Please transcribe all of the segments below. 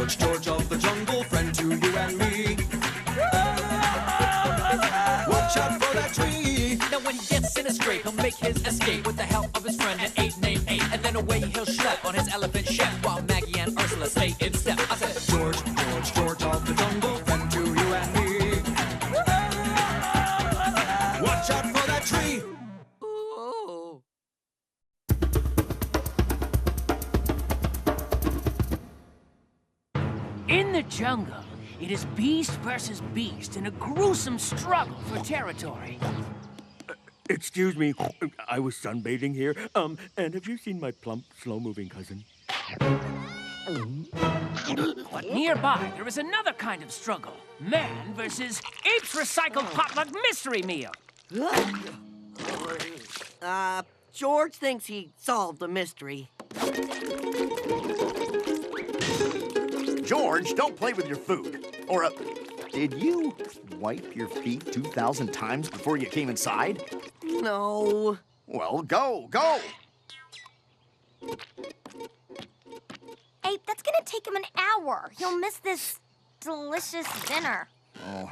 George, George of the jungle, friend to you and me. Watch out for that tree. Now when he gets in a scrape, he'll make his escape with the help of his friend, an ape named Ape. And then away he'll schlep on his elephant ship while Maggie and Ursula stay in step. I said, George, George, George of the jungle, friend to you and me. Watch out for that tree. ooh. In the jungle, it is beast versus beast in a gruesome struggle for territory. Excuse me, I was sunbathing here. And have you seen my plump, slow-moving cousin? But nearby, there is another kind of struggle. Man versus Apes recycled potluck mystery meal. George thinks he solved the mystery. George, don't play with your food. Or, did you wipe your feet 2,000 times before you came inside? No. Well, go, go! Ape, that's gonna take him an hour. He'll miss this delicious dinner. Oh,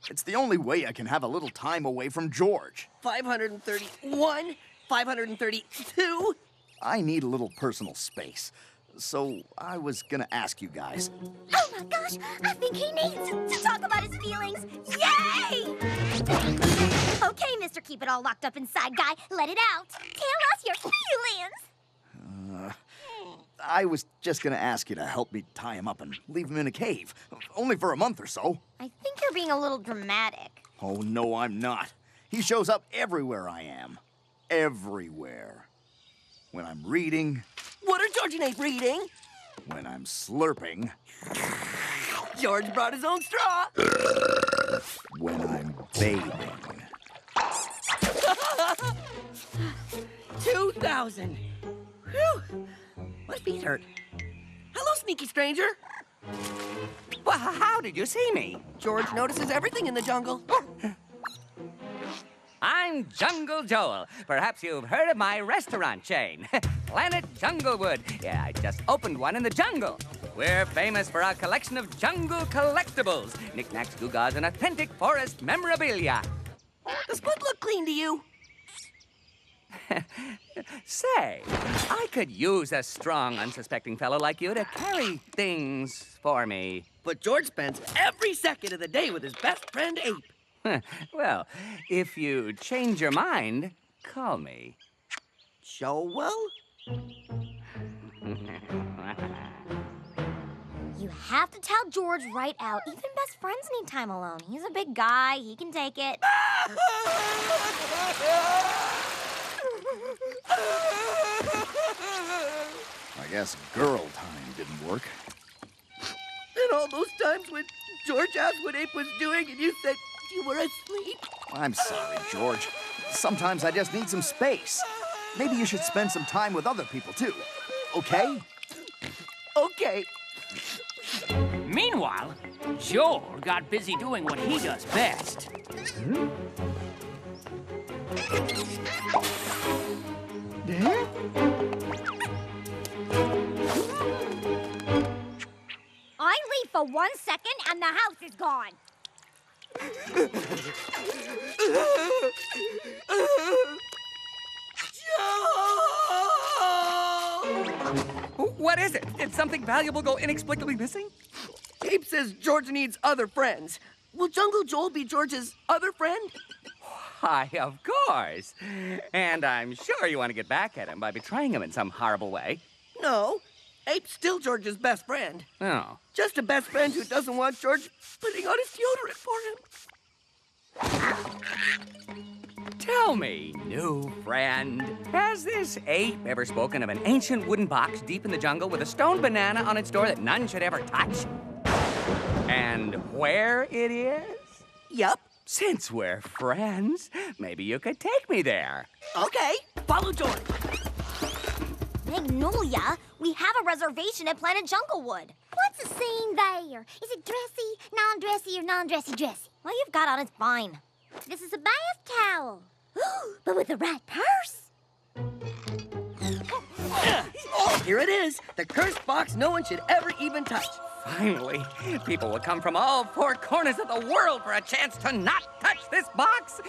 it's the only way I can have a little time away from George. 531, 532. I need a little personal space. So I was gonna ask you guys. Oh my gosh, I think he needs to talk about his feelings. Yay! Okay, Mr. Keep It All Locked Up Inside guy, let it out. Tell us your feelings. I was just gonna ask you to help me tie him up and leave him in a cave. Only for a month or so. I think you're being a little dramatic. Oh, no, I'm not. He shows up everywhere I am. Everywhere. When I'm reading, What are George and Ape reading? when I'm slurping, George brought his own straw. when I'm bathing. 2,000. Whew. My feet hurt. Hello, sneaky stranger. Well, how did you see me? George notices everything in the jungle. I'm Jungle Joel. Perhaps you've heard of my restaurant chain, Planet Junglewood. Yeah, I just opened one in the jungle. We're famous for our collection of jungle collectibles, knickknacks, gewgaws, and authentic forest memorabilia. Does foot look clean to you? Say, I could use a strong, unsuspecting fellow like you to carry things for me. But George spends every second of the day with his best friend, Ape. Well, if you change your mind, call me. Joel? You have to tell George right out. Even best friends need time alone. He's a big guy. He can take it. I guess girl time didn't work. And all those times when George asked what Ape was doing and you said you were asleep. I'm sorry, George. Sometimes I just need some space. Maybe you should spend some time with other people, too. Okay? Okay. Meanwhile, Joel got busy doing what he does best. I leave for 1 second and the house is gone. What is it? Did something valuable go inexplicably missing? Ape says George needs other friends. Will Jungle Joel be George's other friend? Why, of course. And I'm sure you want to get back at him by betraying him in some horrible way. No. Ape's still George's best friend. Oh. Just a best friend who doesn't want George putting on his deodorant for him. Tell me, new friend, has this ape ever spoken of an ancient wooden box deep in the jungle with a stone banana on its door that none should ever touch? And where it is? Yup. Since we're friends, maybe you could take me there. Okay. Follow George. Magnolia, we have a reservation at Planet Junglewood. What's the scene there? Is it dressy, non-dressy, or non-dressy dressy? What you've got on is fine. This is a bath towel. But with the right purse. Here it is. The cursed box no one should ever even touch. Finally, people will come from all four corners of the world for a chance to not touch this box.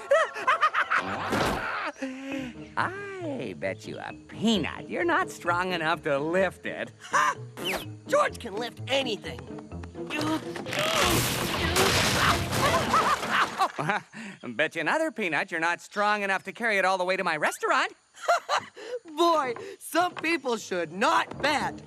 I bet you a peanut you're not strong enough to lift it. Ha! George can lift anything. Bet you another peanut you're not strong enough to carry it all the way to my restaurant. Boy, some people should not bet.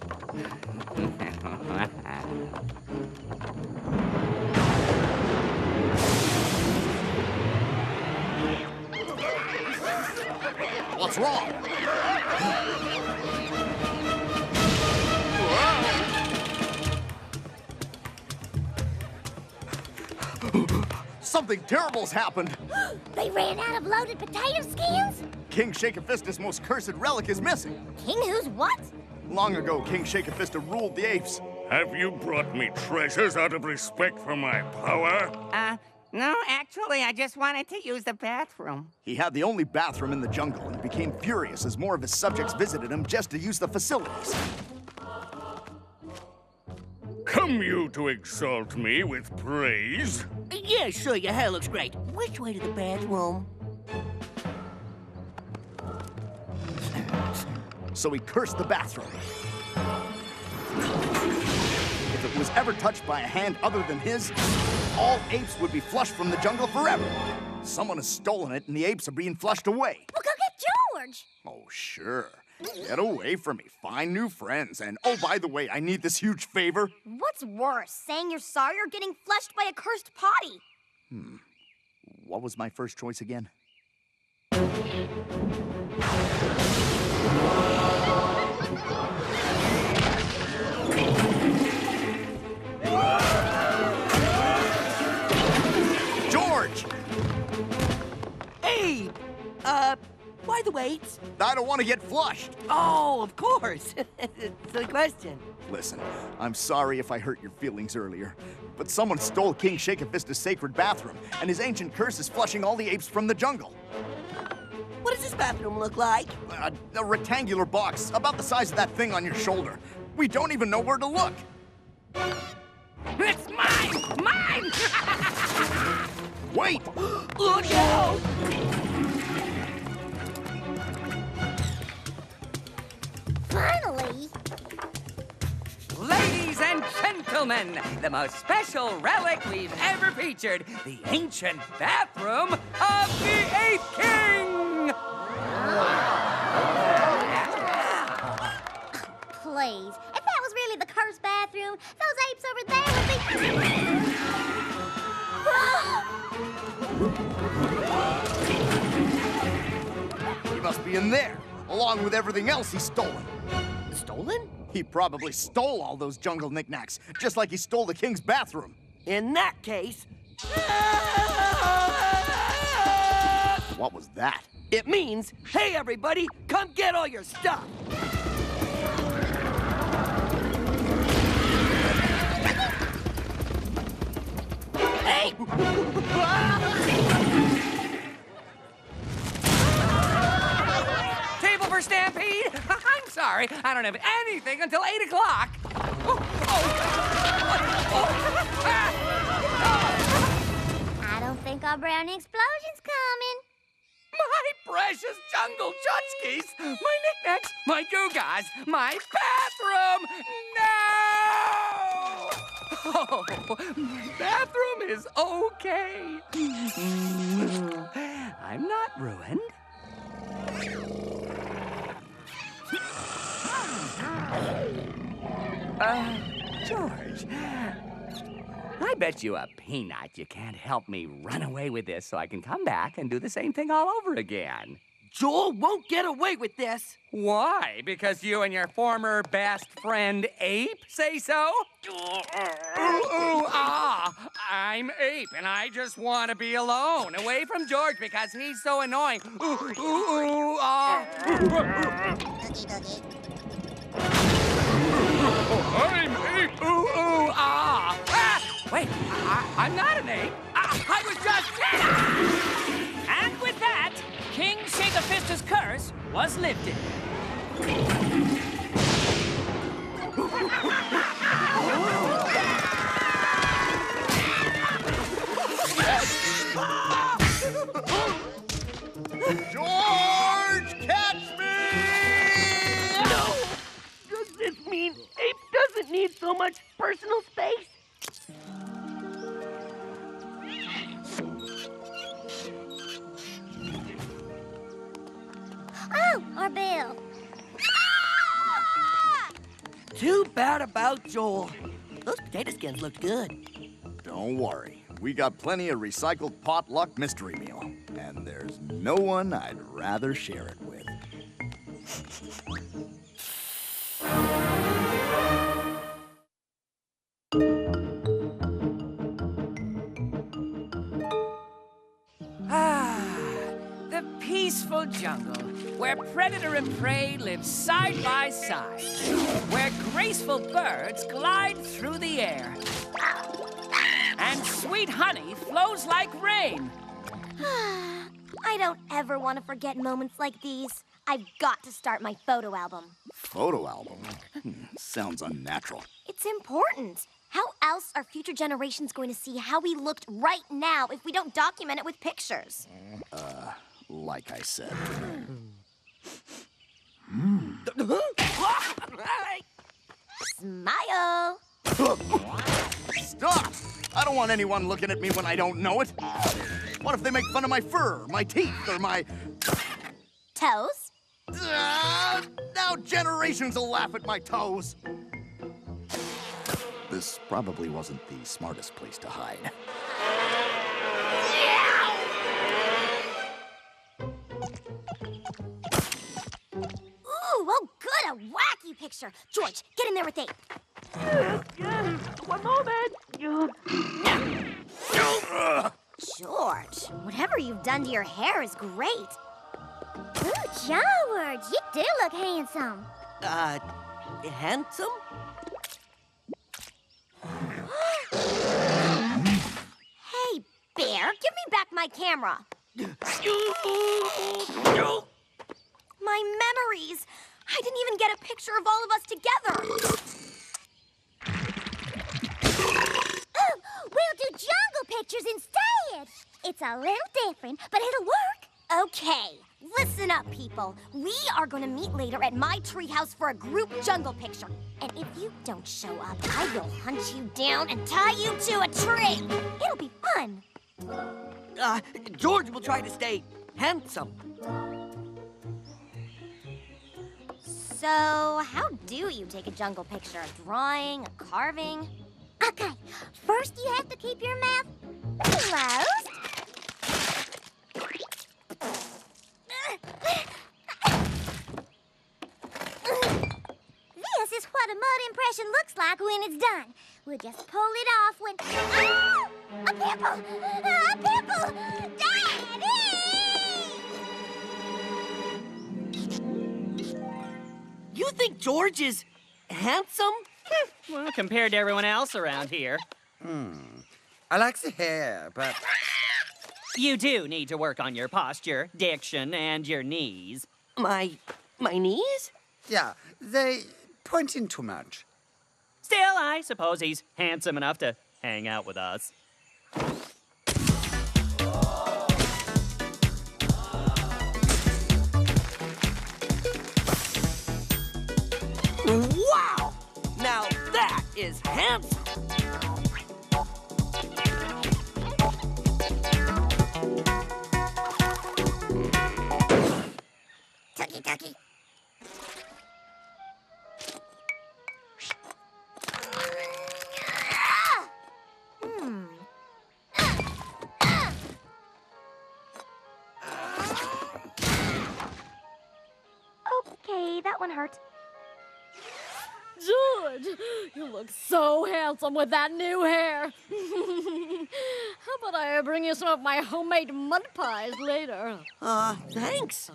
What's wrong? Something terrible's happened. They ran out of loaded potato skins? King Shake-a-Fista's most cursed relic is missing. King who's what? Long ago, King Shake-a-Fista ruled the apes. Have you brought me treasures out of respect for my power? No, actually, I just wanted to use the bathroom. He had the only bathroom in the jungle and became furious as more of his subjects visited him just to use the facilities. Come you to exalt me with praise? Yeah, sure, your hair looks great. Which way to the bathroom? So he cursed the bathroom. If it was ever touched by a hand other than his, all apes would be flushed from the jungle forever. Someone has stolen it, and the apes are being flushed away. Well, go get George. Oh, sure. Get away from me. Find new friends. And, oh, by the way, I need this huge favor. What's worse, saying you're sorry or getting flushed by a cursed potty? What was my first choice again? George! Abe! Why the weights? I don't want to get flushed. Oh, of course. Silly question. Listen, I'm sorry if I hurt your feelings earlier, but someone stole King Shake-a-Fista's sacred bathroom, and his ancient curse is flushing all the apes from the jungle. What does this bathroom look like? A rectangular box, about the size of that thing on your shoulder. We don't even know where to look. It's mine! Mine! Wait! Look out! Finally! Ladies and gentlemen, the most special relic we've ever featured, the ancient bathroom of the Ape King! Please, if that was really the cursed bathroom, those apes over there would be... He must be in there, along with everything else he's stolen. Stolen? He probably stole all those jungle knickknacks, just like he stole the king's bathroom. In that case... What was that? It means, hey, everybody, come get all your stuff. Hey! Table for Stampede? I'm sorry, I don't have anything until 8 o'clock. I don't think our brownie explosion's coming. My precious jungle chutskis, my knickknacks, my gewgaws, my bathroom! No! Oh, my bathroom is okay. I'm not ruined. George, I bet you a peanut you can't help me run away with this so I can come back and do the same thing all over again. Joel won't get away with this. Why? Because you and your former best friend Ape say so? I'm Ape, and I just want to be alone, away from George because he's so annoying. I'm Ape. Wait, I'm not an ape. I was just... And with that, King Shake-a-Fista's curse was lifted. much personal space. Oh, our bill. Too bad about Joel. Those potato skins looked good. Don't worry. We got plenty of recycled potluck mystery meal. And there's no one I'd rather share it with. The peaceful jungle, where predator and prey live side by side, where graceful birds glide through the air, and sweet honey flows like rain. I don't ever want to forget moments like these. I've got to start my photo album. Photo album? Sounds unnatural. It's important. How else are future generations going to see how we looked right now if we don't document it with pictures? Like I said. Smile. Stop! I don't want anyone looking at me when I don't know it. What if they make fun of my fur, my teeth, or my... Toes? Now generations will laugh at my toes. This probably wasn't the smartest place to hide. Ooh, oh good, a wacky picture. George, get in there with Ape. One moment. George, whatever you've done to your hair is great. Ooh, George, you do look handsome. Handsome? Hey, Bear, give me back my camera. My memories. I didn't even get a picture of all of us together. We'll do jungle pictures instead. It's a little different, but it'll work. Okay, listen up, people. We are going to meet later at my treehouse for a group jungle picture. And if you don't show up, I will hunt you down and tie you to a tree. It'll be fun. George will try to stay handsome. So, how do you take a jungle picture? A drawing, a carving? Okay, first you have to keep your mouth closed. This is what a mud impression looks like when it's done. We'll just pull it off when... Oh! A pimple! A pimple! Daddy! You think George is handsome? Well, compared to everyone else around here. I like the hair, but... You do need to work on your posture, diction, and your knees. My knees? Yeah, they point in too much. Still, I suppose he's handsome enough to hang out with us. Wow! Now that is handsome. Tucky, tucky. Okay, that one hurt. George, you look so handsome with that new hair. How about I bring you some of my homemade mud pies later? Thanks.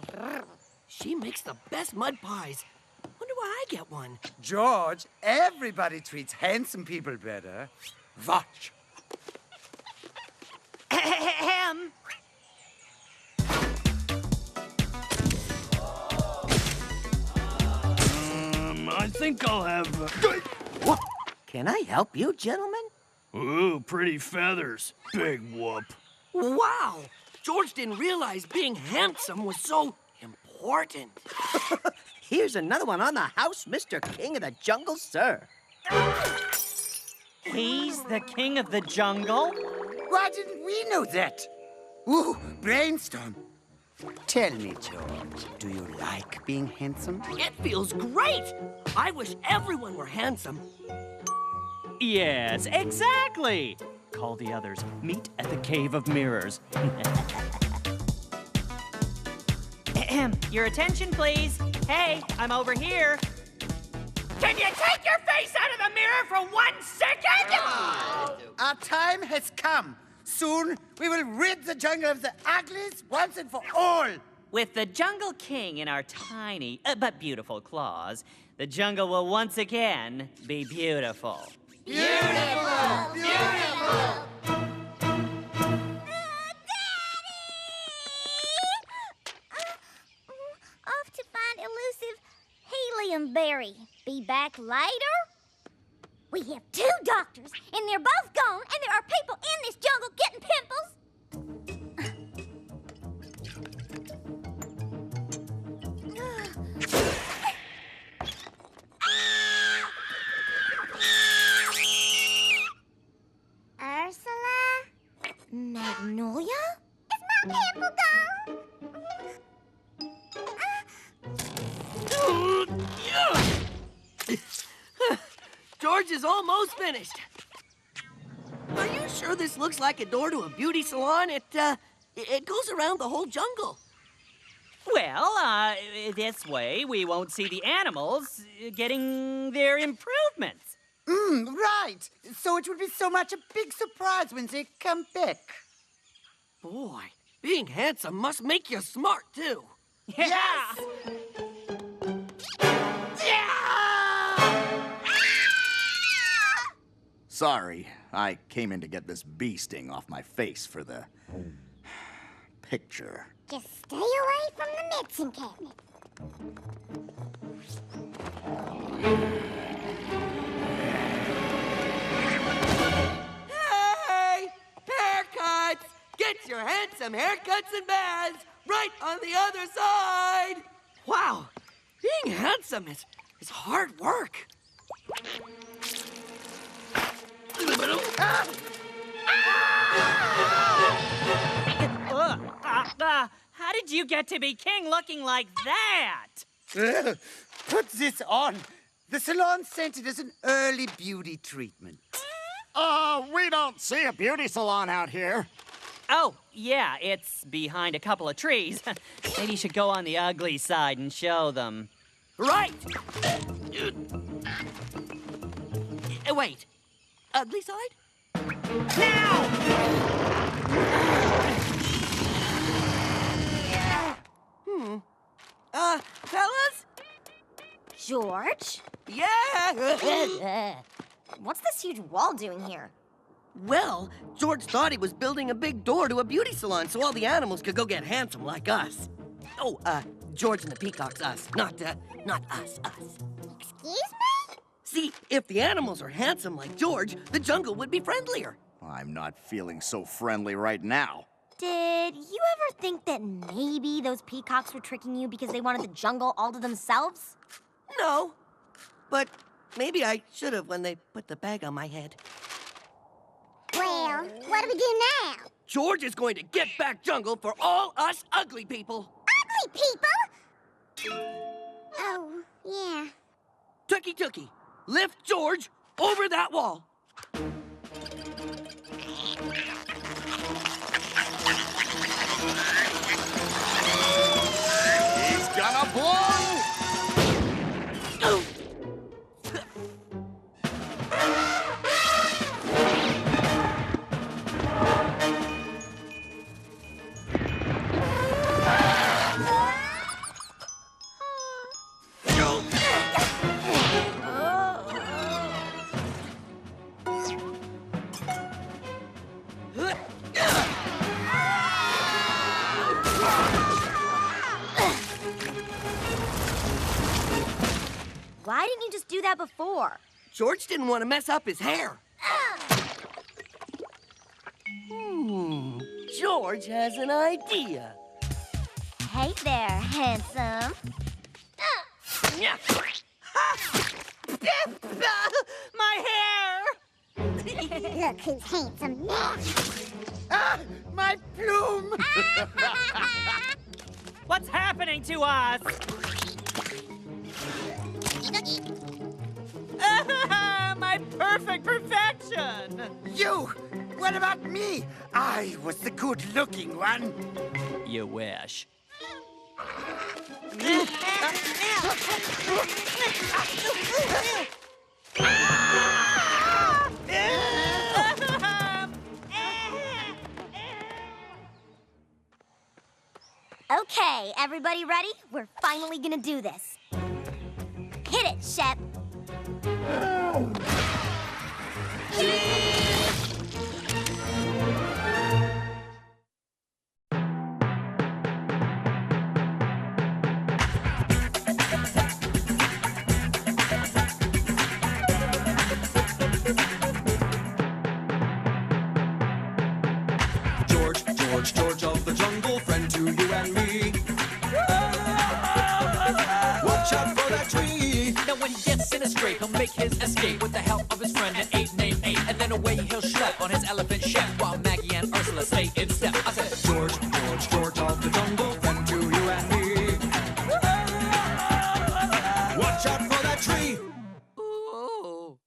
She makes the best mud pies. Wonder why I get one. George, everybody treats handsome people better. Watch. Ham. I think I'll have... Can I help you, gentlemen? Ooh, pretty feathers. Big whoop. Wow! George didn't realize being handsome was so important. Here's another one on the house, Mr. King of the Jungle, sir. He's the king of the jungle? Why didn't we know that? Ooh, brainstorm. Tell me, George, do you like being handsome? It feels great. I wish everyone were handsome. Yes, exactly. Call the others. Meet at the Cave of Mirrors. Your attention, please. Hey, I'm over here. Can you take your face out of the mirror for 1 second? Our time has come. Soon, we will rid the jungle of the uglies once and for all. With the Jungle King in our tiny but beautiful claws, the jungle will once again be beautiful. Beautiful! Beautiful! Off to find elusive helium berry. Be back later? We have 2 doctors, and they're both gone, and there are people in this jungle getting pimples. Ursula? Magnolia? Is my pimple gone? George is almost finished. Are you sure this looks like a door to a beauty salon? It goes around the whole jungle. Well, this way we won't see the animals getting their improvements. Right. So it would be so much a big surprise when they come back. Boy, being handsome must make you smart, too. Yeah! Sorry, I came in to get this bee sting off my face for the picture. Just stay away from the medicine cabinet. Hey! Haircuts! Get your handsome haircuts and baths right on the other side! Wow, being handsome is hard work. How did you get to be king looking like that? Put this on. The salon sent it as an early beauty treatment. We don't see a beauty salon out here. Oh, yeah, it's behind a couple of trees. Maybe you should go on the ugly side and show them. Right! Wait, ugly side? Fellas? George? Yeah! What's this huge wall doing here? Well, George thought he was building a big door to a beauty salon so all the animals could go get handsome like us. Oh, George and the peacocks, us. Not us. Excuse me? See, if the animals are handsome like George, the jungle would be friendlier. I'm not feeling so friendly right now. Did you ever think that maybe those peacocks were tricking you because they wanted the jungle all to themselves? No, but maybe I should have when they put the bag on my head. Well, what do we do now? George is going to get back jungle for all us ugly people. Ugly people? Oh, yeah. Tookie, lift George over that wall. He's gonna blow! Oh. Why didn't you just do that before? George didn't want to mess up his hair. George has an idea. Hey there, handsome. My hair! Look who's handsome now. Ah, my plume! What's happening to us? My perfect perfection! You! What about me? I was the good-looking one. You wish. Okay, everybody ready? We're finally gonna do this. Hit it, Shep. George of the jungle, friend to you and me. Watch out for that tree. Now when he gets in a scrape, he'll make his escape with the help of his friend, an ape named Ape. And then away he'll schlep on his elephant chef, while Maggie and Ursula stay in step. I said, George of the jungle, friend to you and me. Watch out for that tree. Oh.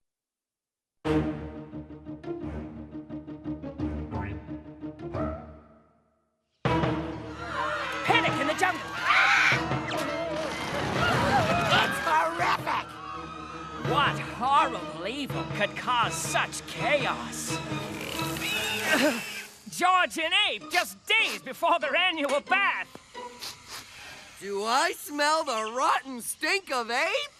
Panic in the jungle! It's horrific! What horrible evil could cause such chaos? George and Ape, just days before their annual bath. Do I smell the rotten stink of ape?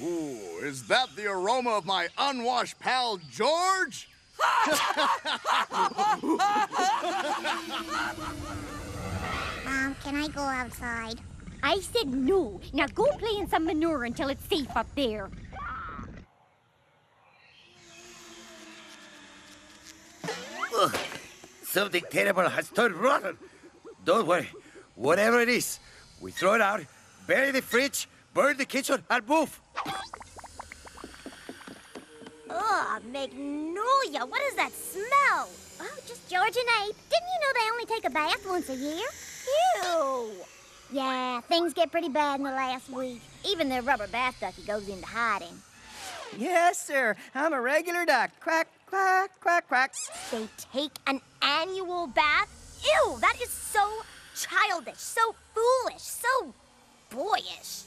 Ooh, is that the aroma of my unwashed pal, George? Can I go outside? I said no. Now go play in some manure until it's safe up there. Ugh, something terrible has turned rotten. Don't worry. Whatever it is, we throw it out, bury the fridge, burn the kitchen, and move. Ugh, Magnolia, what is that smell? Oh, just George and Ape. Didn't you know they only take a bath once a year? Ew. Yeah, things get pretty bad in the last week. Even their rubber bath ducky goes into hiding. Yes, sir. I'm a regular duck. Quack, quack, quack, quack. They take an annual bath? Ew, that is so childish, so foolish, so boyish.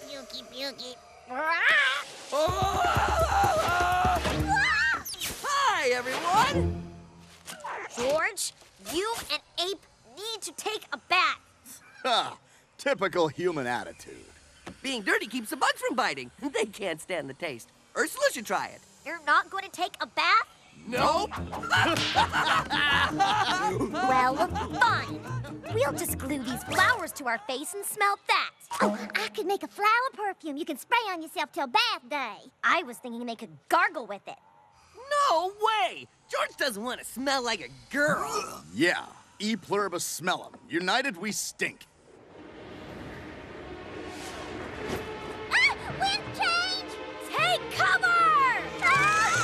Pukey, pukey. Hi, everyone! George, you and Ape need to take a bath. Ha! Typical human attitude. Being dirty keeps the bugs from biting. They can't stand the taste. Ursula should try it. You're not going to take a bath? Nope. Well, fine. We'll just glue these flowers to our face and smell that. Oh, I could make a flower perfume you can spray on yourself till bath day. I was thinking they could gargle with it. No way! George doesn't want to smell like a girl. Yeah, E pluribus smellum. United we stink. Ah! Wind change! Take cover! Ah!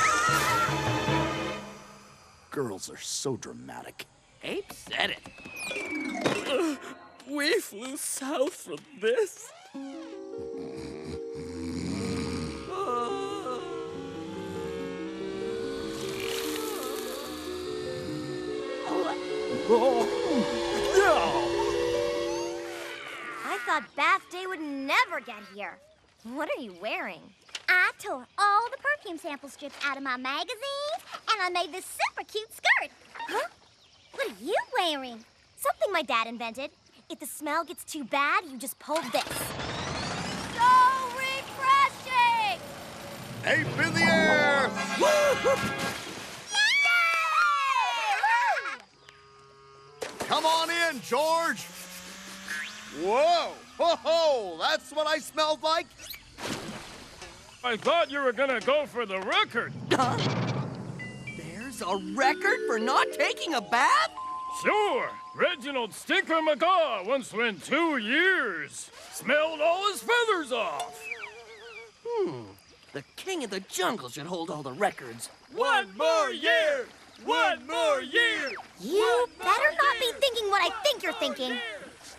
Girls are so dramatic. Ape said it. We flew south from this. I thought bath day would never get here. What are you wearing? I tore all the perfume sample strips out of my magazine, and I made this super cute skirt. Huh? What are you wearing? Something my dad invented. If the smell gets too bad, you just pull this. So refreshing! Ape in the air! Come on in, George! Whoa! Ho-ho! That's what I smelled like? I thought you were gonna go for the record. There's a record for not taking a bath? Sure. Reginald Stinker McGaw once went 2 years. Smelled all his feathers off. The king of the jungle should hold all the records. One more year! One more year! You better not be thinking what I think you're thinking.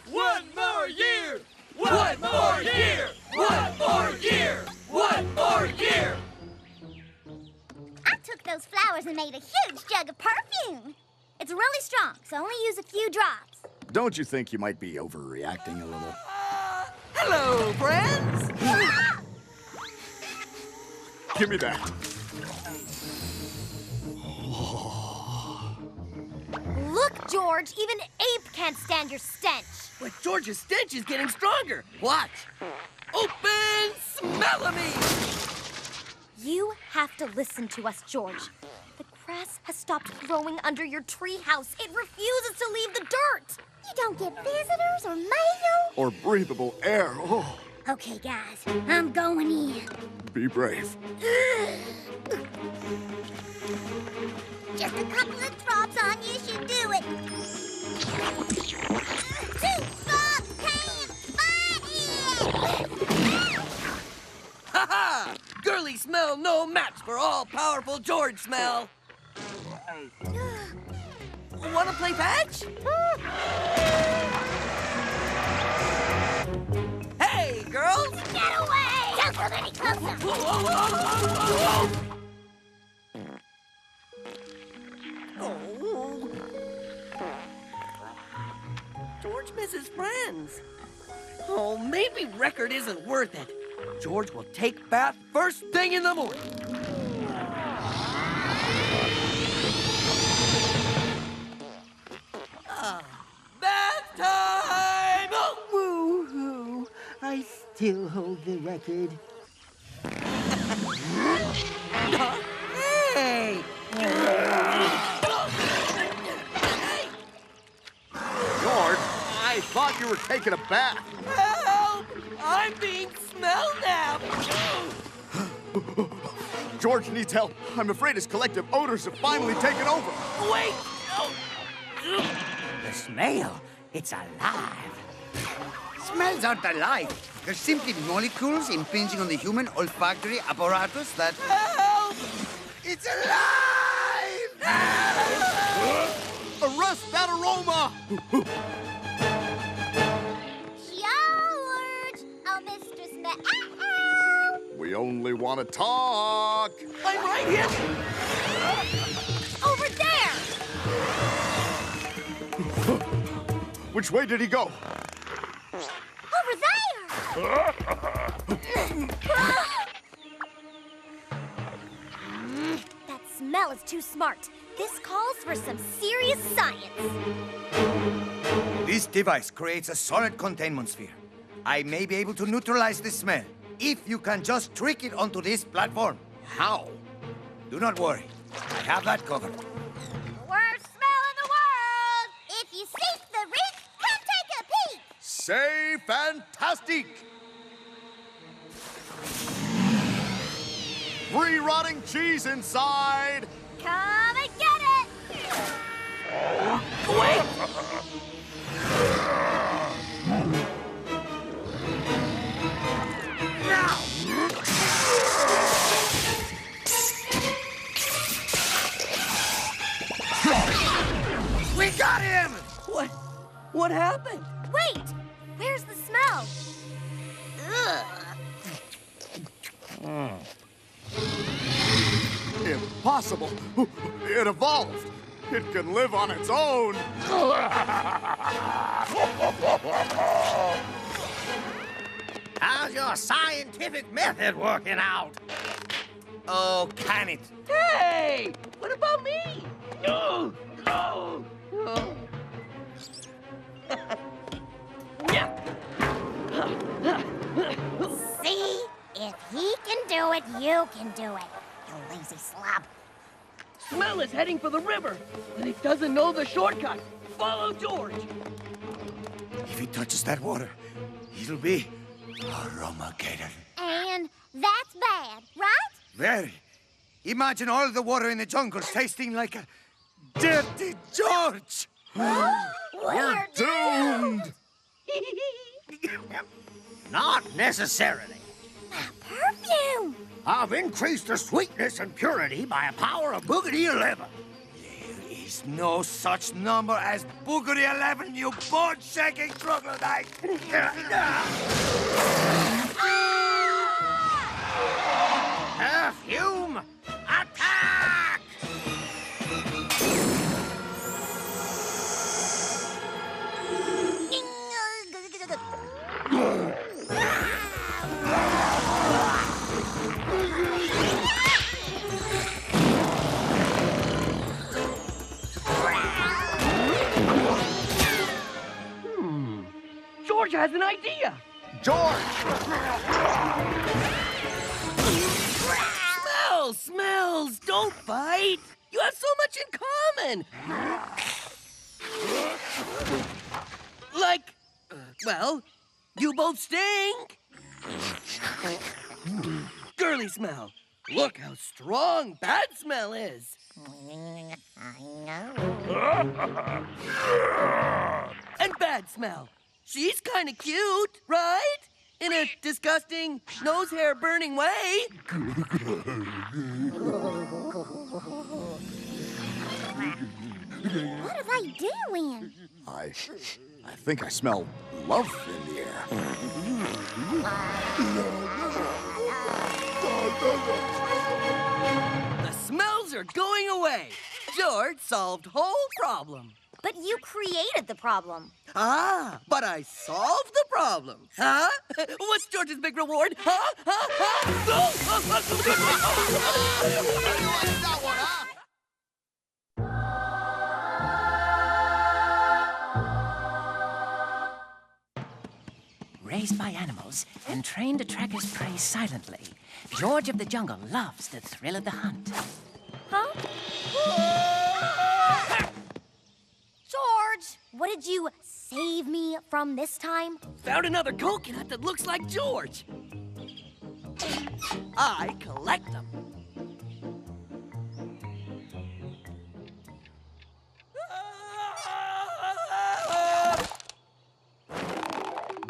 One more year! One more year! One more year! One more year! I took those flowers and made a huge jug of perfume. It's really strong, so only use a few drops. Don't you think you might be overreacting a little? Hello, friends! Give me that. Look, George, even Ape can't stand your stench. But George's stench is getting stronger. Watch. Open smell-o-me! You have to listen to us, George. The grass has stopped growing under your treehouse. It refuses to leave the dirt. You don't get visitors or mail. Or breathable air. Oh, Okay, guys, I'm going in. be brave. Just a couple of drops on you should do it. 2 drops can't fight it. Ha-ha! Girly smell no match for all-powerful George smell. Want to play fetch? Hey, girls! Get away! Don't come any closer. Oh. George misses friends. Oh, maybe record isn't worth it. George will take bath first thing in the morning. Bath time! Oh. Woo-hoo. I still hold the record. Hey! George, I thought you were taking a bath. Help! I'm being smell-napped! George needs help. I'm afraid his collective odors have finally taken over. Wait! Oh. The smell, it's alive. Smells aren't alive. They're simply molecules impinging on the human olfactory apparatus that... Help! It's alive! Arrest that aroma! George! Oh, Mr. Smith. We only want to talk. I'm right here! Over there! Which way did he go? Over there! That smell is too smart. This calls for some serious science. This device creates a solid containment sphere. I may be able to neutralize the smell if you can just trick it onto this platform. How? Do not worry. I have that covered. Worst smell in the world! If you seek the reek, come take a peek! Say fantastic! Free rotting cheese inside! Come and get it! Wait! Now! We got him! What happened? Wait! Where's the smell? Ugh. Impossible! It evolved! It can live on its own! How's your scientific method working out? Oh, can it? Hey! What about me? No! No! No! See? If he can do it, you can do it. You lazy slob. Smell is heading for the river, and he doesn't know the shortcut. Follow George. If he touches that water, it'll be Armageddon. And that's bad, right? Very. Imagine all the water in the jungle tasting like a dirty George. We're Doomed! Not necessarily. Perfume! I've increased the sweetness and purity by a power of Boogity 11. There is no such number as Boogity 11, you board-shaking troglodyte! Perfume, attack! George has an idea. George! Smells! Don't fight! You have so much in common! Like, well, you both stink! Girly smell. Look how strong bad smell is. And bad smell. She's kind of cute, right? In a disgusting, nose hair burning way. What are they doing? I think I smell love in the air. The smells are going away. George solved whole problem. But you created the problem. Ah, but I solved the problem. Huh? What's George's big reward? Huh? Raised by animals and trained to track his prey silently, George of the Jungle loves the thrill of the hunt. Huh? George, what did you save me from this time? Found another coconut that looks like George. I collect them.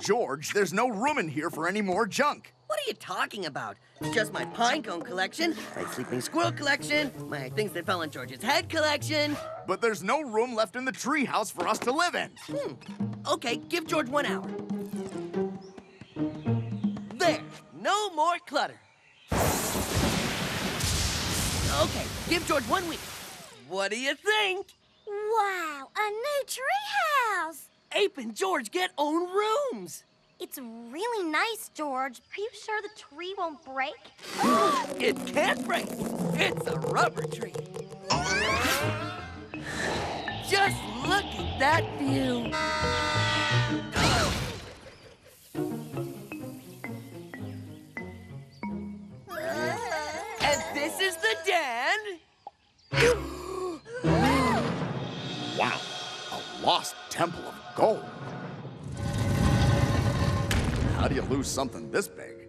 George, there's no room in here for any more junk. What are you talking about? It's just my pine cone collection, my sleeping squirrel collection, my things that fell on George's head collection. But there's no room left in the treehouse for us to live in. Okay, give George 1 hour. There, no more clutter. Okay, give George 1 week. What do you think? Wow, a new treehouse! Ape and George get own rooms. It's really nice, George. Are you sure the tree won't break? It can't break. It's a rubber tree. Just look at that view. And this is the den. Wow, a lost temple of gold. How do you lose something this big?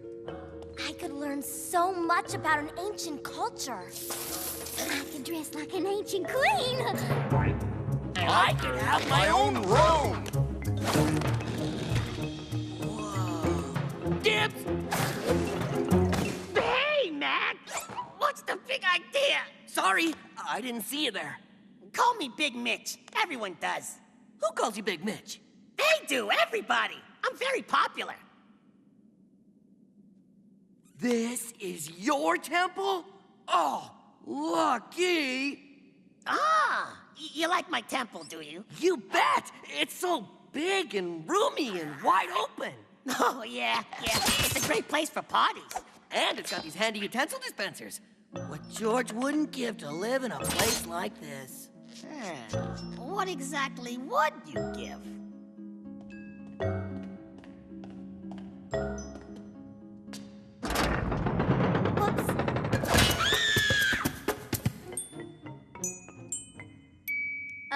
I could learn so much about an ancient culture. I could dress like an ancient queen. I could have my own room. Whoa. Dibs! Hey, Mac! What's the big idea? Sorry, I didn't see you there. Call me Big Mitch. Everyone does. Who calls you Big Mitch? They do, everybody. I'm very popular. This is your temple? Oh, lucky. Ah, you like my temple, do you? You bet. It's so big and roomy and wide open. Oh, yeah. It's a great place for parties. And it's got these handy utensil dispensers. What George wouldn't give to live in a place like this. What exactly would you give?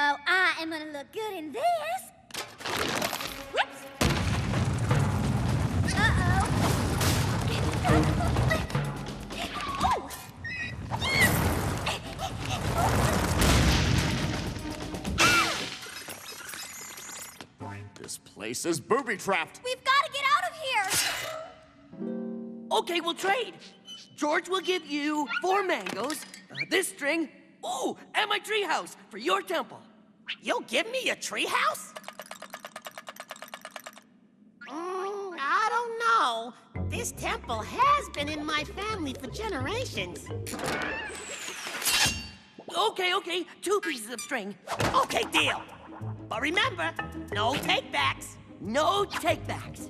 Oh, I am gonna look good in this. Whoops. Uh-oh. This place is booby-trapped. We've got to get out of here. Okay, we'll trade. George will give you 4 mangoes, this string, ooh, and my treehouse for your temple. You'll give me a treehouse? I don't know. This temple has been in my family for generations. Okay, 2 pieces of string. Okay, deal. But remember, no take-backs. No take-backs.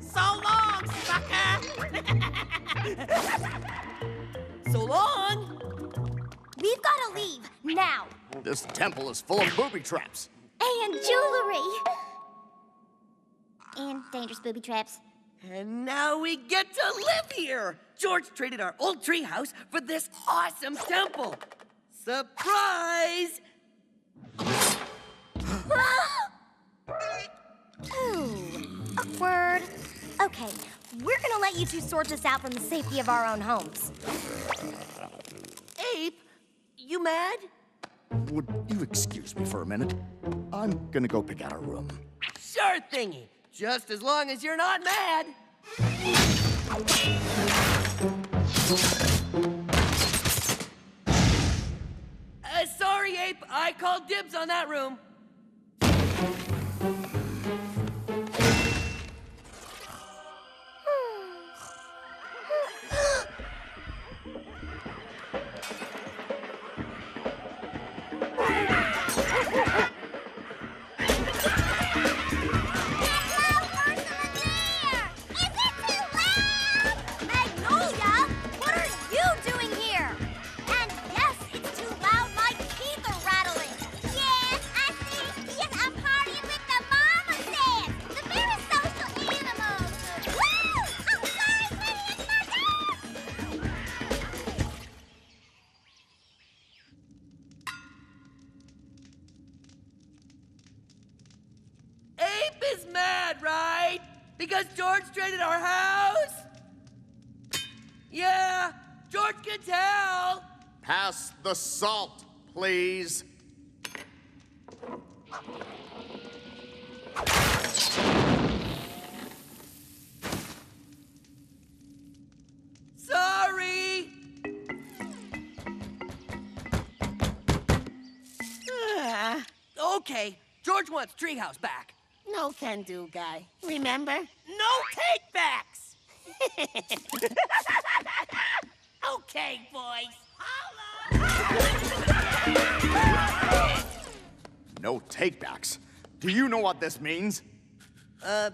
So long, sucker! So long! We've got to leave, now. This temple is full of booby traps. And jewelry. And dangerous booby traps. And now we get to live here! George traded our old treehouse for this awesome temple. Surprise! Ooh, awkward. Okay, we're gonna let you two sort this out from the safety of our own homes. Ape, you mad? Would you excuse me for a minute? I'm gonna go pick out a room. Sure thingy. Just as long as you're not mad. Sorry, Ape. I called dibs on that room. Because George traded our house? Yeah, George can tell. Pass the salt, please. Sorry. Okay, George wants treehouse back. No can-do, guy. Remember? No take-backs! Okay, boys. Holla! No takebacks. Do you know what this means? It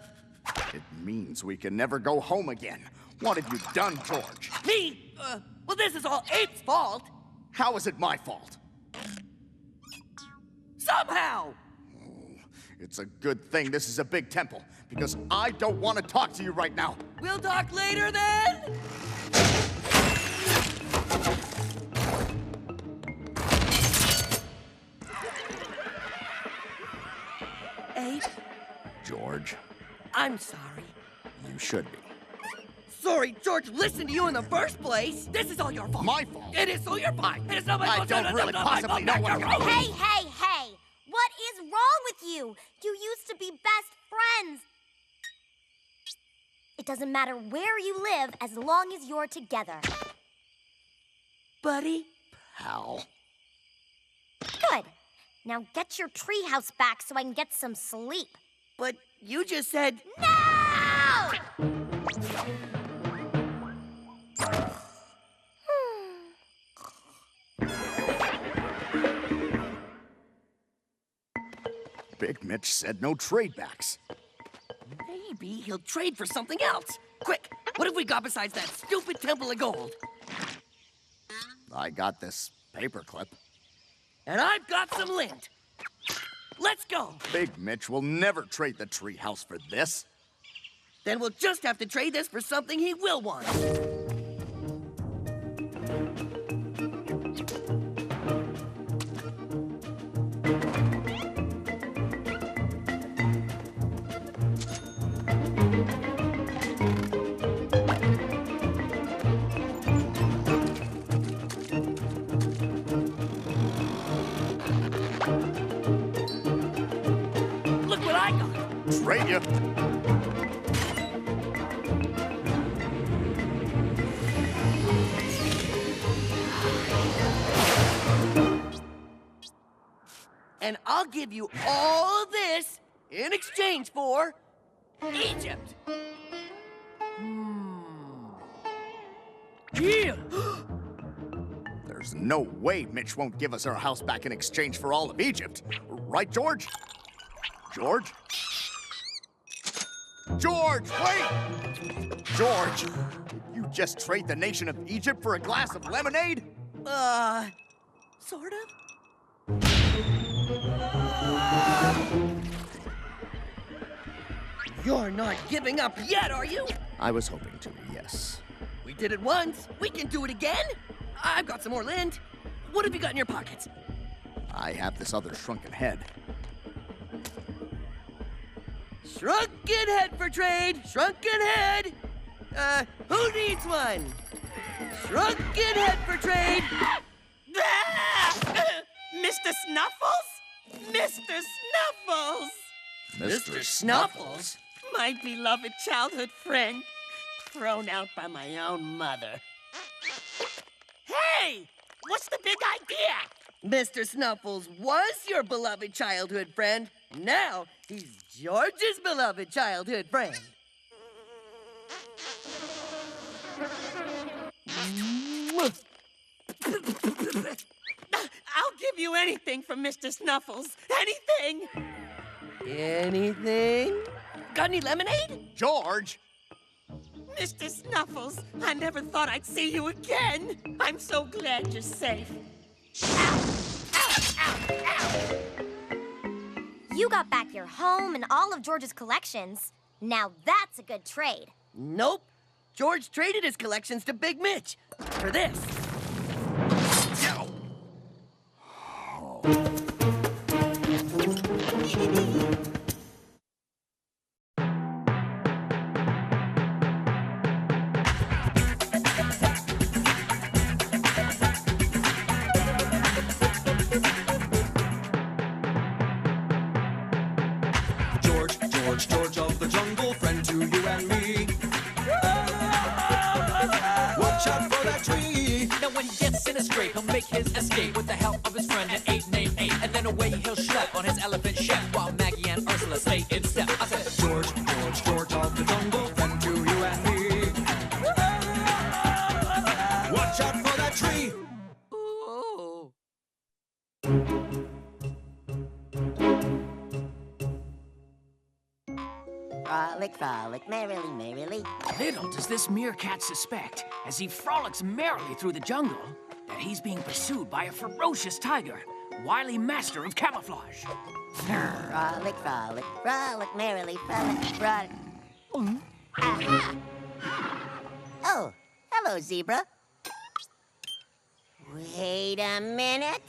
means we can never go home again. What have you done, George? Me? Well, this is all Ape's fault. How is it my fault? Somehow! It's a good thing this is a big temple, because I don't want to talk to you right now. We'll talk later, then? Ape? George. I'm sorry. You should be. Sorry, George listened to you in the first place. This is all your fault. My fault? It is so your fault. It is not my fault. I don't really possibly know what you're doing. Hey, hey, hey! What is wrong with you? You used to be best friends. It doesn't matter where you live as long as you're together. Buddy? Pal. Good. Now get your treehouse back so I can get some sleep. But you just said... No! Big Mitch said no tradebacks. Maybe he'll trade for something else. Quick, what have we got besides that stupid temple of gold? I got this paperclip. And I've got some lint. Let's go. Big Mitch will never trade the treehouse for this. Then we'll just have to trade this for something he will want. Look what I got. Trade you. and I'll give you all this in exchange for Egypt. Yeah! There's no way Mitch won't give us our house back in exchange for all of Egypt. Right, George? George? George, wait! George, did you just trade the nation of Egypt for a glass of lemonade? Sort of. You're not giving up yet, are you? I was hoping to, yes. We did it once. We can do it again. I've got some more lint. What have you got in your pockets? I have this other shrunken head. Shrunken head for trade. Shrunken head. Who needs one? Shrunken head for trade. Mr. Snuffles? Mr. Snuffles! Mr. Snuffles? My beloved childhood friend, thrown out by my own mother. Hey! What's the big idea? Mr. Snuffles was your beloved childhood friend. Now he's George's beloved childhood friend. I'll give you anything from Mr. Snuffles. Anything! Anything? Got any lemonade? George! Mr. Snuffles, I never thought I'd see you again. I'm so glad you're safe. Ow! Ow! Ow! Ow! You got back your home and all of George's collections. Now that's a good trade. Nope. George traded his collections to Big Mitch for this. George of the jungle, friend to you and me. Watch out for that tree. Now when he gets in a scrape, he'll make his escape with the help of his friend, an ape named Ape. And then away he'll schlep on his elephant ship while Maggie and Ursula stay in step. I said, George of the jungle, friend to you and me. Watch out for that tree. Ooh. Frolic, frolic, merrily, merrily. Little does this meerkat suspect, as he frolics merrily through the jungle, that he's being pursued by a ferocious tiger, wily master of camouflage. Frolic, frolic, frolic, merrily, frolic, frolic. Aha! Oh, hello, zebra. Wait a minute.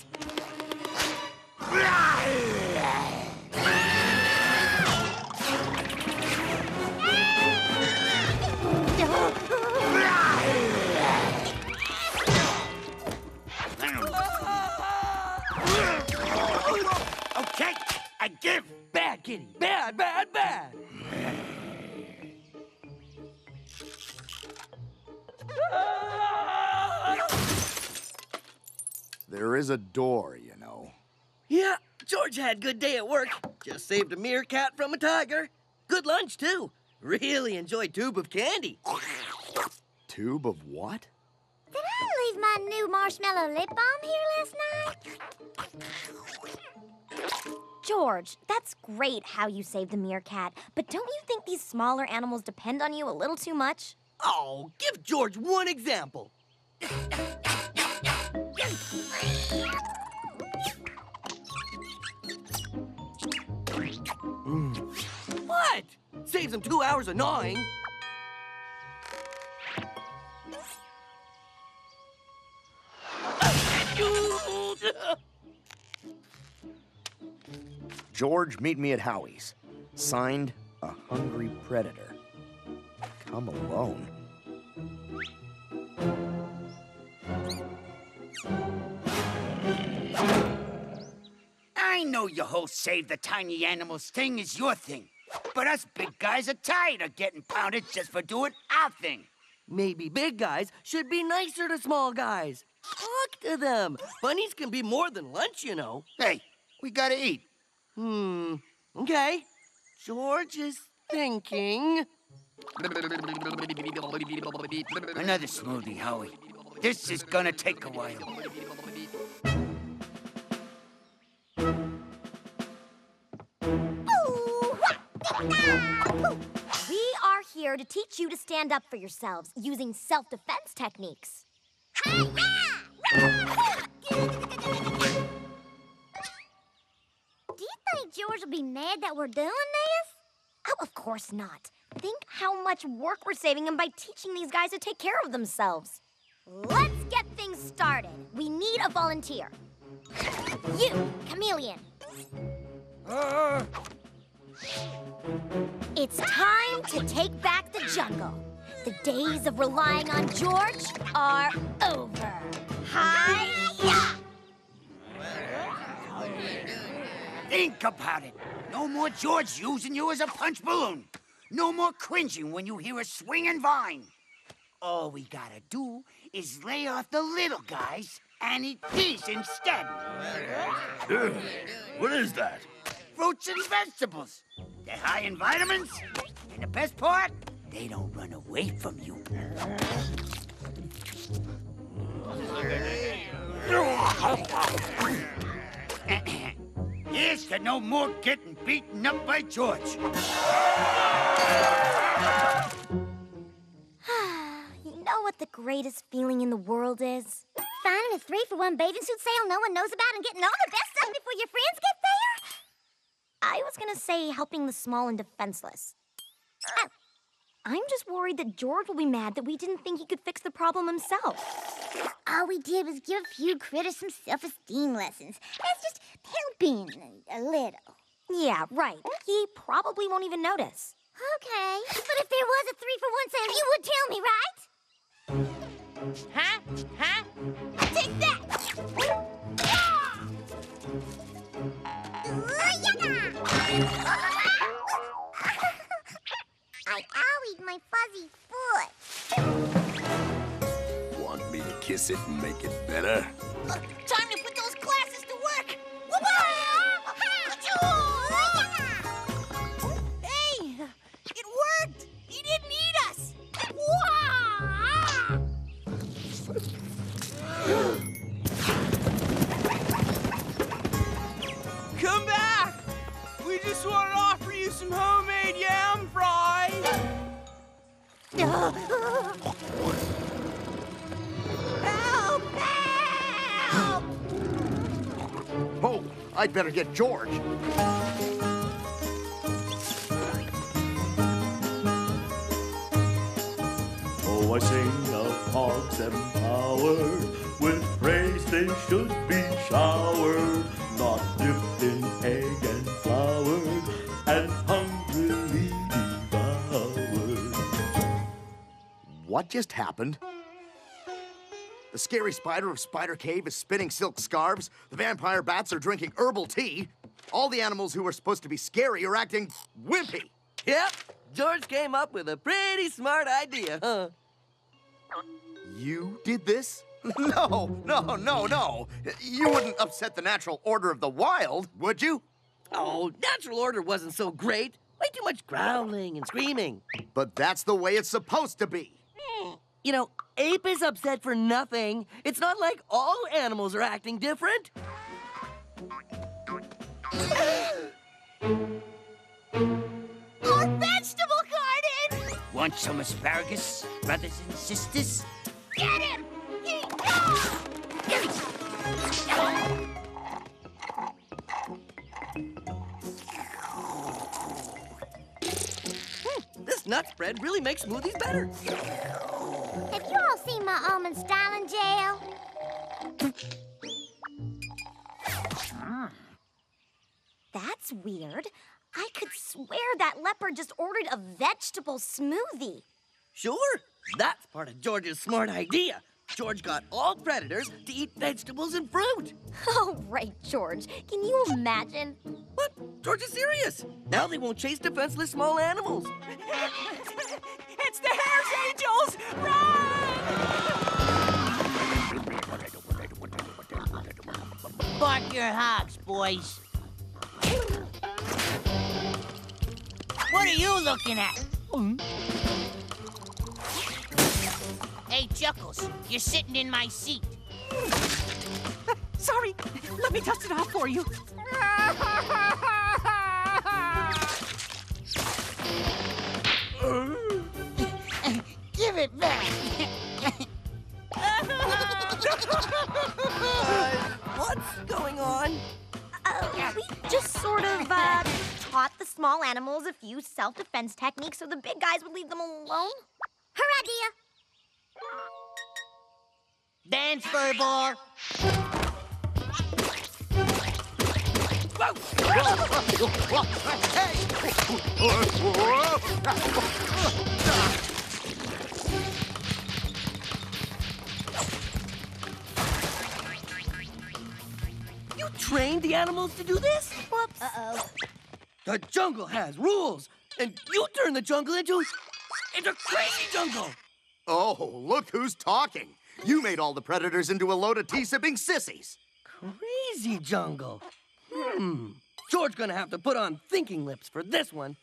Okay, I give. Bad kitty. Bad, bad, bad. There is a door, you know. Yeah, George had a good day at work. Just saved a meerkat from a tiger. Good lunch, too. Really enjoyed tube of candy. Tube of what? Did I leave my new marshmallow lip balm here last night? George, that's great how you saved the meerkat, but don't you think these smaller animals depend on you a little too much? Oh, give George one example. What? Saves him 2 hours of gnawing. George, meet me at Howie's. Signed, a hungry predator. Come alone. I know your whole save the tiny animals thing is your thing. But us big guys are tired of getting pounded just for doing our thing. Maybe big guys should be nicer to small guys. Talk to them. Bunnies can be more than lunch, you know. Hey, We gotta eat. Okay. George is thinking. Another smoothie, Howie. This is gonna take a while. We are here to teach you to stand up for yourselves using self-defense techniques. Do you think George will be mad that we're doing this? Oh, of course not. Think how much work we're saving him by teaching these guys to take care of themselves. Let's get things started. We need a volunteer. You, Chameleon. It's time to take back the jungle. The days of relying on George are over. Hi-ya! Think about it. No more George using you as a punch balloon. No more cringing when you hear a swinging vine. All we gotta do is lay off the little guys and eat these instead. What is that? Fruits and vegetables. They're high in vitamins, and the best part, they don't run away from you. Here's to no more getting beaten up by George. You know what the greatest feeling in the world is? Finding a 3-for-1 bathing suit sale no one knows about and getting all the best stuff before your friends get there? I was gonna say helping the small and defenseless. I'm just worried that George will be mad that we didn't think he could fix the problem himself. All we did was give a few critters some self-esteem lessons. That's just helping a little. Yeah, right. He probably won't even notice. Okay, but if there was a 3-for-1 sale, you would tell me, right? Huh? Huh? Take that! I owied my fuzzy foot. Want me to kiss it and make it better? Time to put those glasses to work! Hey! It worked! He didn't eat us! Come back! We just want to offer you some homemade yam fries! Help! Help! Oh, I'd better get George. Oh, I sing of hogs empowered, with praise they should be showered, not dipped in egg and flour, and hungrily devoured. What just happened? The scary spider of Spider Cave is spinning silk scarves. The vampire bats are drinking herbal tea. All the animals who were supposed to be scary are acting wimpy. Yep, George came up with a pretty smart idea, huh? You did this? No. You wouldn't upset the natural order of the wild, would you? Oh, natural order wasn't so great. Way too much growling and screaming. But that's the way it's supposed to be. You know, Ape is upset for nothing. It's not like all animals are acting different. Our vegetable garden! Want some asparagus, brothers and sisters? Get him! This nut spread really makes smoothies better. Have you all seen my almond styling gel? That's weird. I could swear that leopard just ordered a vegetable smoothie. Sure, that's part of George's smart idea. George got all predators to eat vegetables and fruit. Oh, right, George. Can you imagine? What? George is serious. Now they won't chase defenseless small animals. It's the Hare's Angels! Run! Bark your hogs, boys. What are you looking at? Hey, Chuckles, you're sitting in my seat. Sorry, let me dust it off for you. Give it back. What's going on? We just sort of, taught the small animals a few self-defense techniques so the big guys would leave them alone. Her idea. Dance, furball. You trained the animals to do this? Whoops. Uh-oh. The jungle has rules, and you turn the jungle into crazy jungle. Oh, look who's talking. You made all the predators into a load of tea-sipping sissies. Crazy jungle. George's gonna have to put on thinking lips for this one.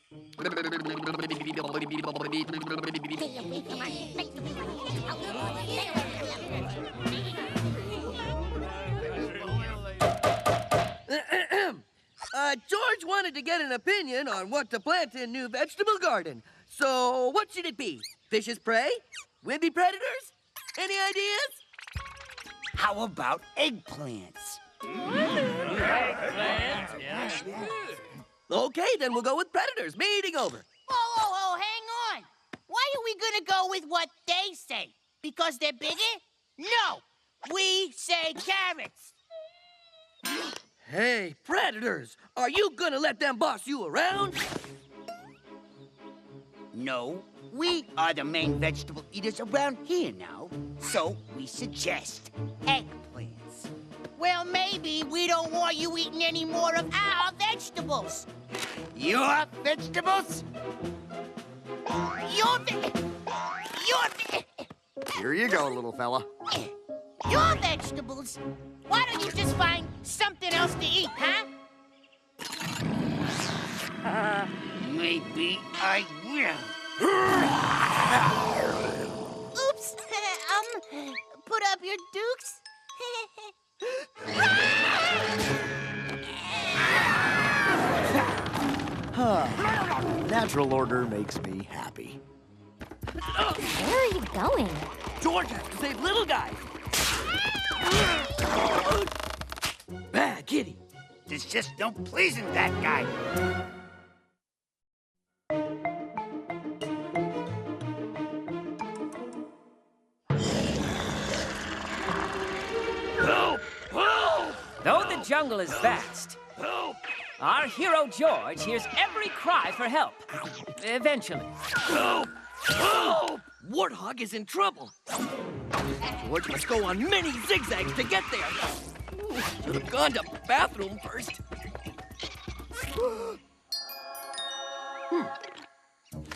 George wanted to get an opinion on what to plant in new vegetable garden. So what should it be? Vicious prey? Wimpy predators? Any ideas? How about eggplants? Okay, then we'll go with predators. Meeting over. Oh, hang on. Why are we gonna go with what they say? Because they're bigger? No, we say carrots. Hey, predators, are you gonna let them boss you around? No, we are the main vegetable eaters around here now. So we suggest eggplants. Well, maybe we don't want you eating any more of our vegetables. Your vegetables? Your Here you go, little fella. Your vegetables? Why don't you just find something else to eat, huh? Maybe I will. Oops. Put up your dukes. Natural order makes me happy. Where are you going? George has to save little guy. Bad kitty. There's just no pleasing that guy. Help! Help! Though the jungle is vast, Help! our hero George hears every cry for help. Eventually. Help! Help! Warthog is in trouble. George must go on many zigzags to get there. Should have gone to bathroom first.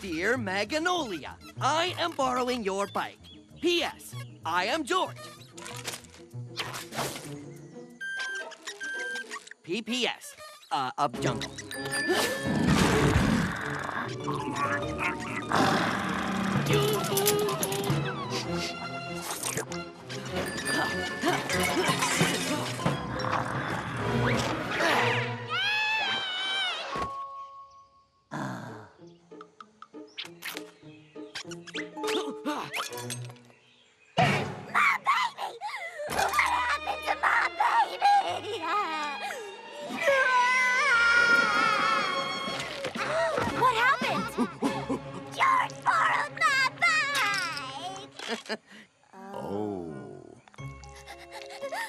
Dear Magnolia, I am borrowing your bike. P.S. I am George. P.P.S. Of jungle. What happened? George borrowed my bike! Oh.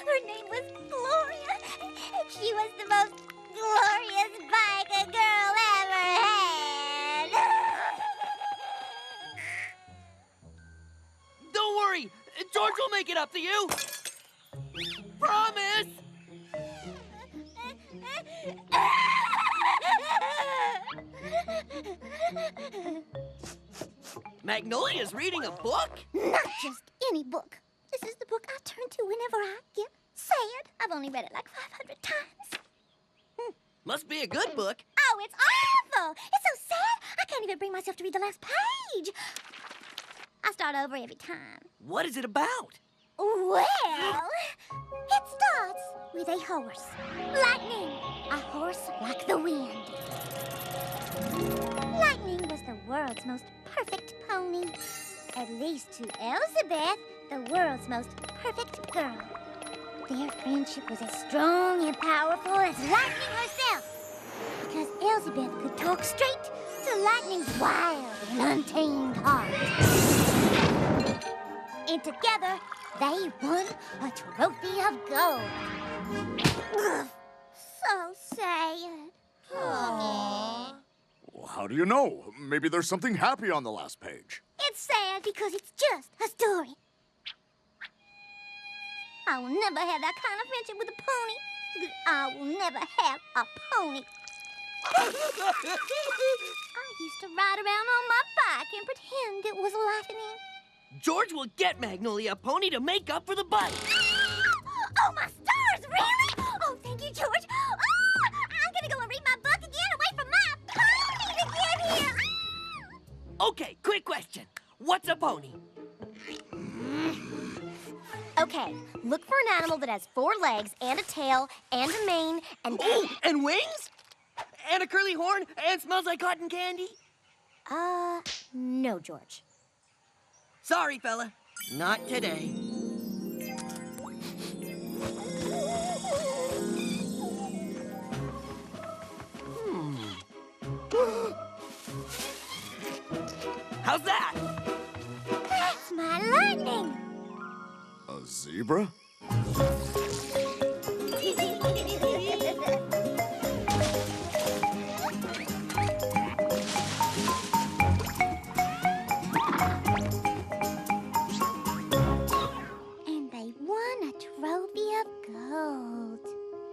Her name was Gloria. She was the most glorious bike a girl ever had. Don't worry, George will make it up to you. Promise. Magnolia's reading a book? Not just any book. This is the book I turn to whenever I get sad. I've only read it like 500 times. Must be a good book. Oh, it's awful. It's so sad. I can't even bring myself to read the last page. I start over every time. What is it about? Well, it starts with a horse. Lightning, a horse like the wind. Lightning was the world's most perfect pony. At least to Elizabeth, the world's most perfect girl. Their friendship was as strong and powerful as Lightning herself. Because Elizabeth could talk straight to Lightning's wild and untamed heart. And together, they won a trophy of gold. Ugh, so sad. Aww. How do you know? Maybe there's something happy on the last page. It's sad because it's just a story. I will never have that kind of friendship with a pony. Because I will never have a pony. I used to ride around on my bike and pretend it was lightning. George will get Magnolia a pony to make up for the bite. Oh, my stars, really? Oh, thank you, George. Oh, I'm gonna go and read my book again and wait for my pony to get here. Okay, quick question. What's a pony? Okay, look for an animal that has 4 legs and a tail and a mane and... Oh, and wings? And a curly horn and smells like cotton candy? No, George. Sorry, fella. Not today. How's that? That's my lightning. A zebra? And they won a trophy of gold.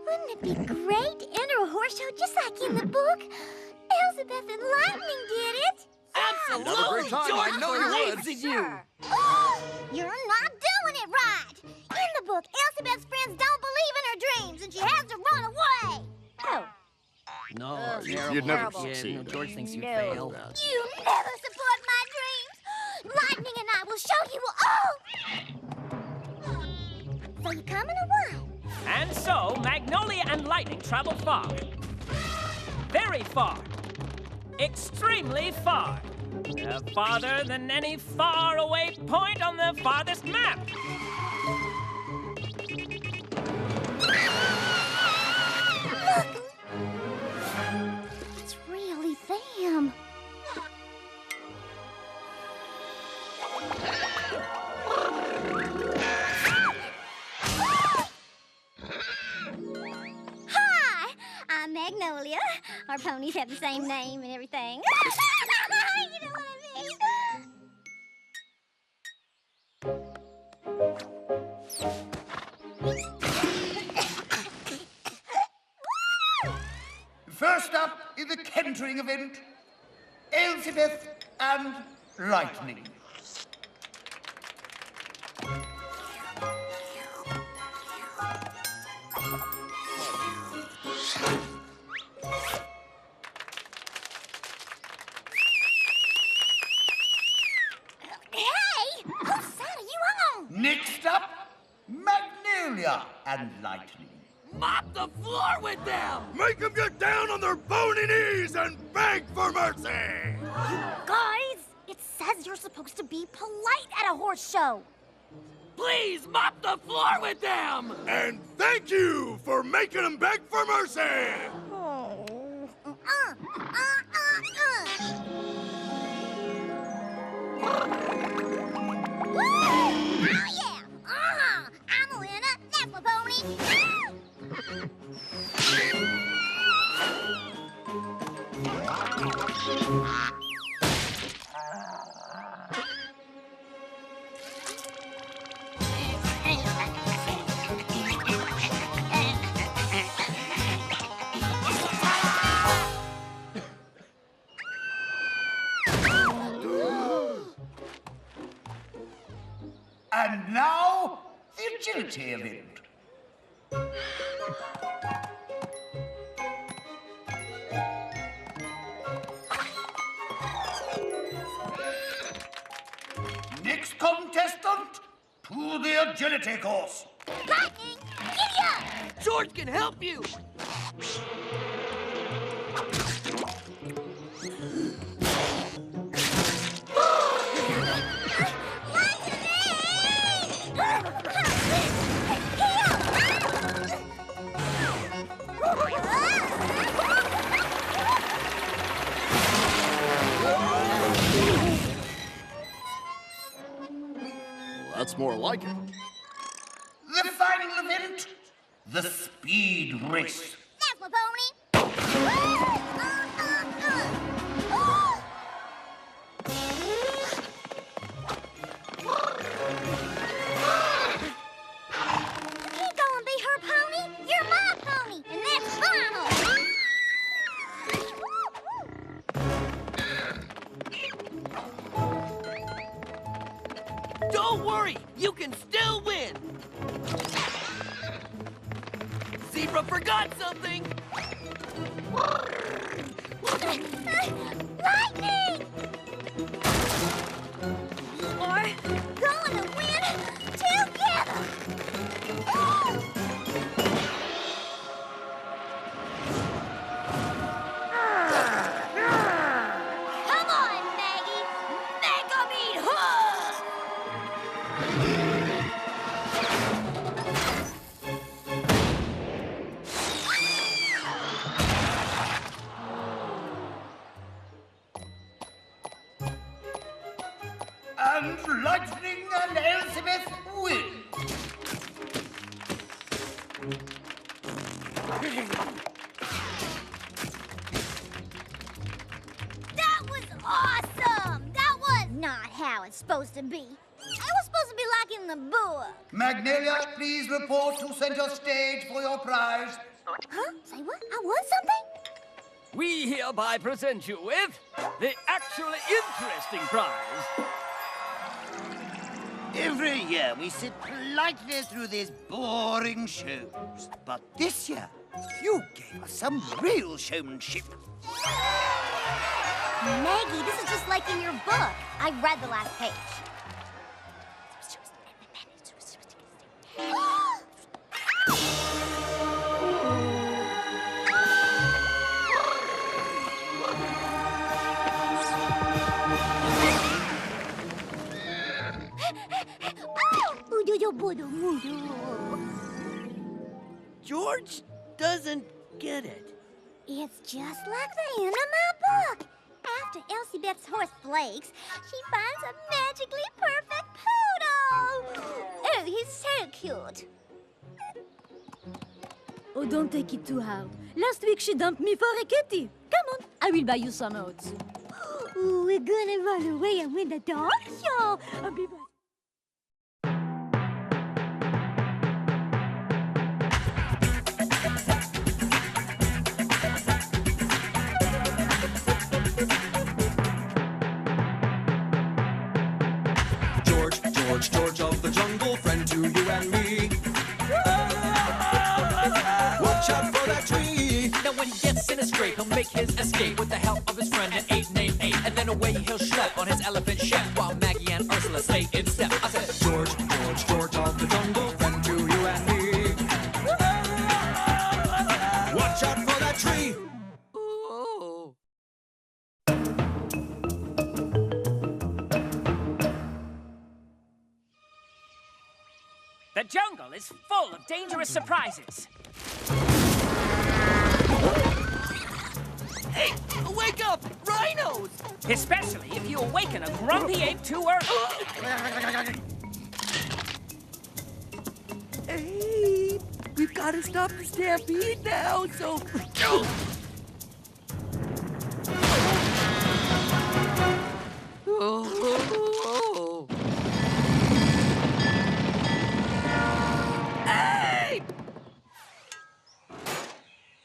Wouldn't it be great to enter a horse show just like in the book? Elizabeth and Lightning did it. Absolutely! You'd have a great time. George I know you would. believes in you. Oh, you're not doing it right. In the book, Elizabeth's friends don't believe in her dreams, and she has to run away. Oh. No, You'd never Yeah, succeed. no, George thinks you No. failed. You never support my dreams. Lightning and I will show you all. So you coming or what? And so, Magnolia and Lightning travel far. Very far. Extremely far. Farther than any faraway point on the farthest map. Look! It's really them. Hi, I'm Magnolia. Our ponies have the same name and everything. You know what I mean? First up in the kentering event, Elizabeth and Lightning. Hey, whose side are you on? Next up, Magnolia and Lightning. Mop the floor with them! Make them get down on their bony knees and beg for mercy! Guys, it says you're supposed to be polite at a horse show. Please mop the floor with them! And thank you for making them beg for mercy! Woo! Oh, yeah! I'm a winner. That's my pony. And now, the agility event. Next contestant, to the agility course. Lightning, giddy up! George can help you! That's more like it. The final event, the speed race. That's my pony. You can't go and be her pony. You're my pony, and that's final. Don't worry, you can still win! Zebra forgot something! Lightning! You are going to win together! Come on, Maggie! Make 'em eat her! And Lightning and Elizabeth win. That was awesome! That was not how it's supposed to be. It was supposed to be like in the book. Magnolia, please report to center stage for your prize. Huh? Say what? I won something? We hereby present you with the actually interesting prize. Every year we sit politely through these boring shows. But this year, you gave us some real showmanship. Maggie, this is just like in your book. I read the last page. George doesn't get it. It's just like the end of my book. After Elsie Beth's horse flakes, she finds a magically perfect poodle. Oh, he's so cute. Oh, don't take it too hard. Last week she dumped me for a kitty. Come on, I will buy you some oats. Ooh, we're gonna run away and win the dog show. I'll be right. George of the jungle, friend to you and me. Watch out for that tree. Now when he gets in a scrape, he'll make his escape with the help of his friend, an ape named Ape. And then away he'll schlep on his elephant ship while Maggie and Ursula stay in step. I said, George of the jungle, friend to you and me. Watch out for that tree. Oh. The jungle is full of dangerous surprises. Hey, wake up! Rhinos! Especially if you awaken a grumpy ape too early. Hey, we've got to stop the stampede now, so... Oh. Hey!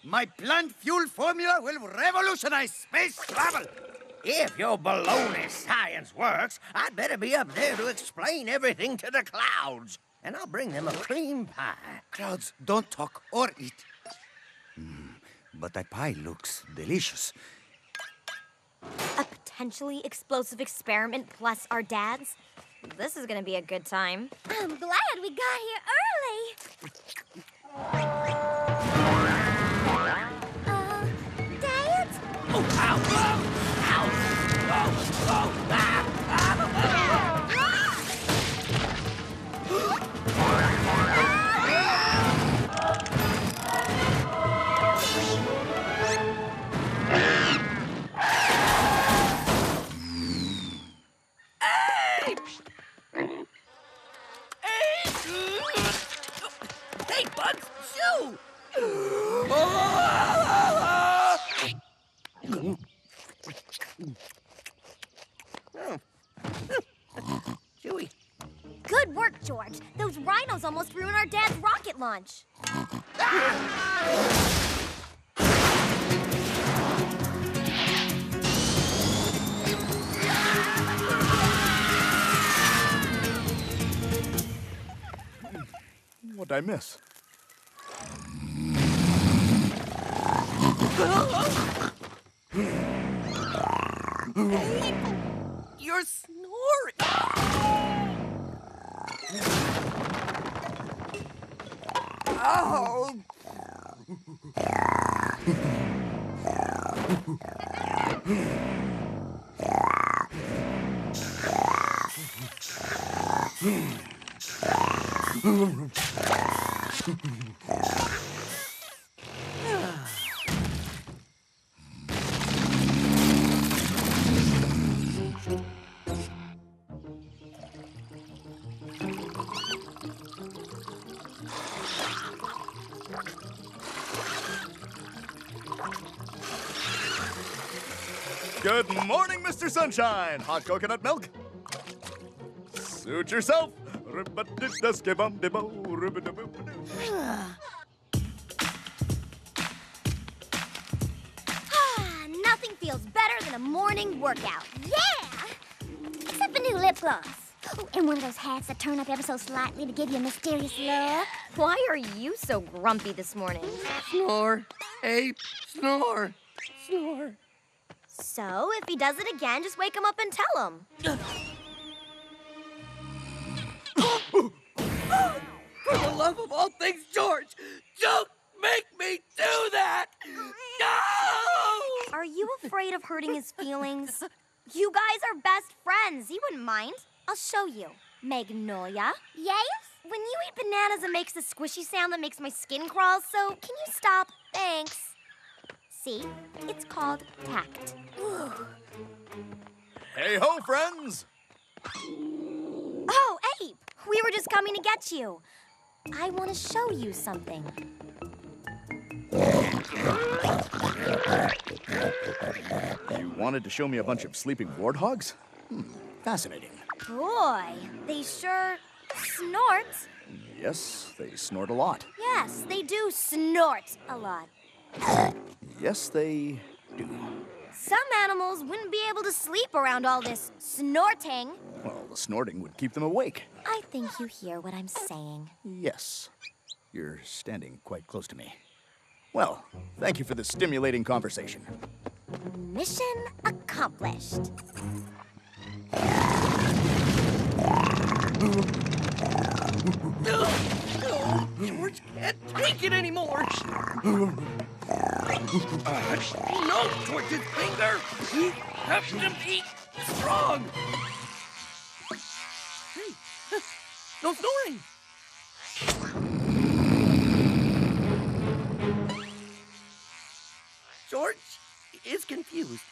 My plant fuel formula will revolutionize space travel. If your baloney science works, I'd better be up there to explain everything to the clouds. And I'll bring them a cream pie. Clouds don't talk or eat. But that pie looks delicious. A potentially explosive experiment plus our dads? This is gonna be a good time. I'm glad we got here early. Dad? Oh, ow! Ow! Oh, ah! Hey, Bugs, shoo! Chewy. Good work, George. Those rhinos almost ruined our dad's rocket launch. What'd I miss? You're snoring. Oh. Good morning, Mr. Sunshine. Hot coconut milk? Suit yourself. Nothing feels better than a morning workout. Yeah! Except for new lip gloss. Oh, and one of those hats that turn up ever so slightly to give you a mysterious look. Why are you so grumpy this morning? Snore, Ape, snore, snore. So, if he does it again, just wake him up and tell him. For the love of all things, George, don't make me do that! No! Are you afraid of hurting his feelings? You guys are best friends. He wouldn't mind. I'll show you. Magnolia. Yes? When you eat bananas, it makes a squishy sound that makes my skin crawl, so can you stop? Thanks. See? It's called tact. Hey ho, friends! Oh, Ape! We were just coming to get you. I want to show you something. You wanted to show me a bunch of sleeping warthogs? Fascinating. Boy, they sure snort. Yes, they snort a lot. Yes, they do snort a lot. Yes, they do. Some animals wouldn't be able to sleep around all this snorting. Well, the snorting would keep them awake. I think you hear what I'm saying. Yes. You're standing quite close to me. Well, thank you for this stimulating conversation. Mission accomplished. George can't take it anymore. No, George's finger. He has to be strong. Hey, no snoring. George is confused.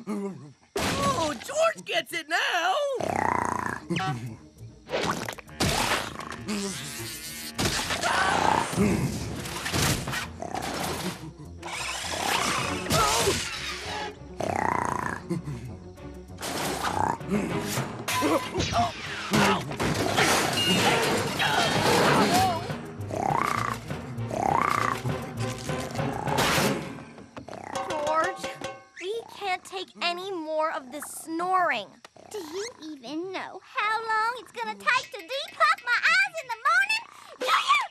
Oh, George gets it now! George, we can't take any more of this snoring. Do you even know how long it's gonna take to depuff my eyes in the morning? Do you?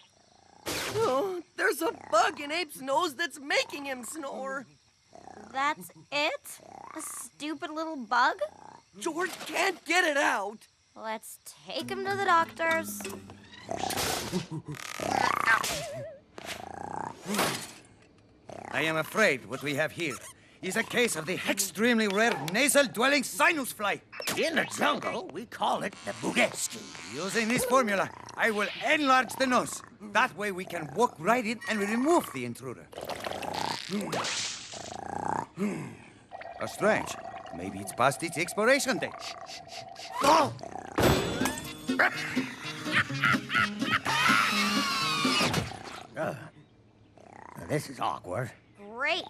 Oh, there's a bug in Ape's nose that's making him snore. That's it? A stupid little bug? George can't get it out. Let's take him to the doctor's. I am afraid what we have here is a case of the extremely rare nasal-dwelling sinus fly. In the jungle, we call it the bugeski. Using this formula, I will enlarge the nose. That way we can walk right in and remove the intruder. Strange. Maybe it's past its expiration date. Oh! This is awkward. Great.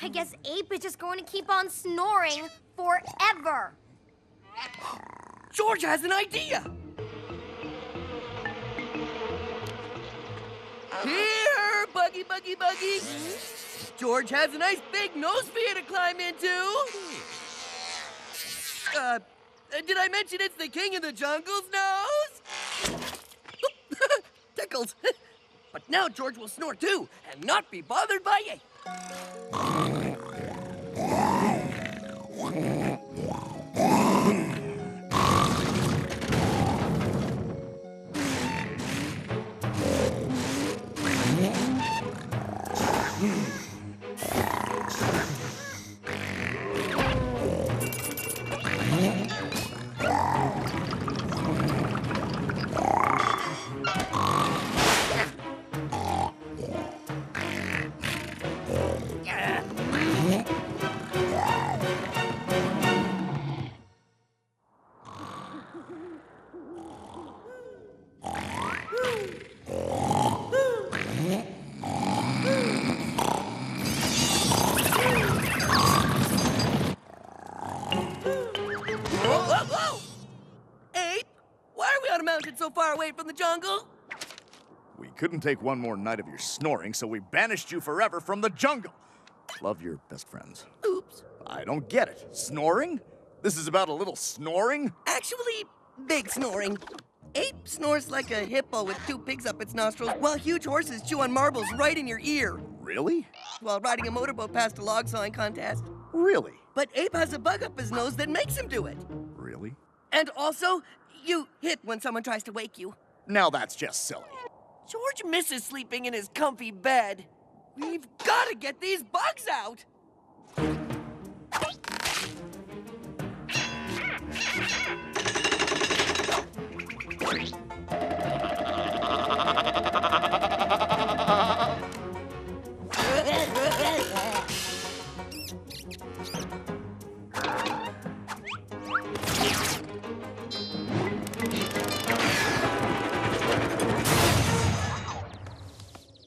I guess Ape is just going to keep on snoring forever. George has an idea. Here, Buggy, Buggy, Buggy. George has a nice big nose for you to climb into. Did I mention it's the king of the jungle's nose? Tickles. But now George will snore too, and not be bothered by Ape. So far away from the jungle? We couldn't take one more night of your snoring, so we banished you forever from the jungle. Love your best friends. Oops. I don't get it. Snoring? This is about a little snoring? Actually, big snoring. Ape snores like a hippo with 2 pigs up its nostrils, while huge horses chew on marbles right in your ear. Really? While riding a motorboat past a log sawing contest. Really? But Ape has a bug up his nose that makes him do it. Really? And also, you hit when someone tries to wake you. Now that's just silly. George misses sleeping in his comfy bed. We've got to get these bugs out.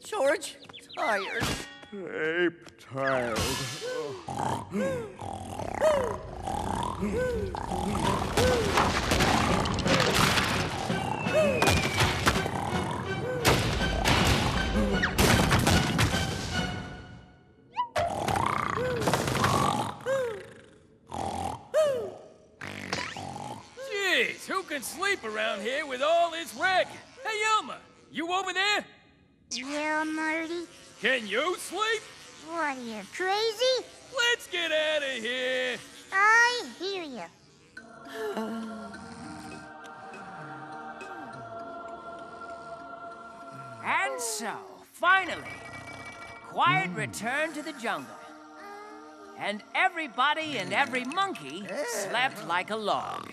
George, tired. Ape tired. Jeez, who can sleep around here with all this wreck? Hey, Elmer, you over there? Yeah, Marty? Can you sleep? What, are you crazy? Let's get out of here. I hear you. And so, finally, quiet returned to the jungle. And everybody and every monkey slept like a log.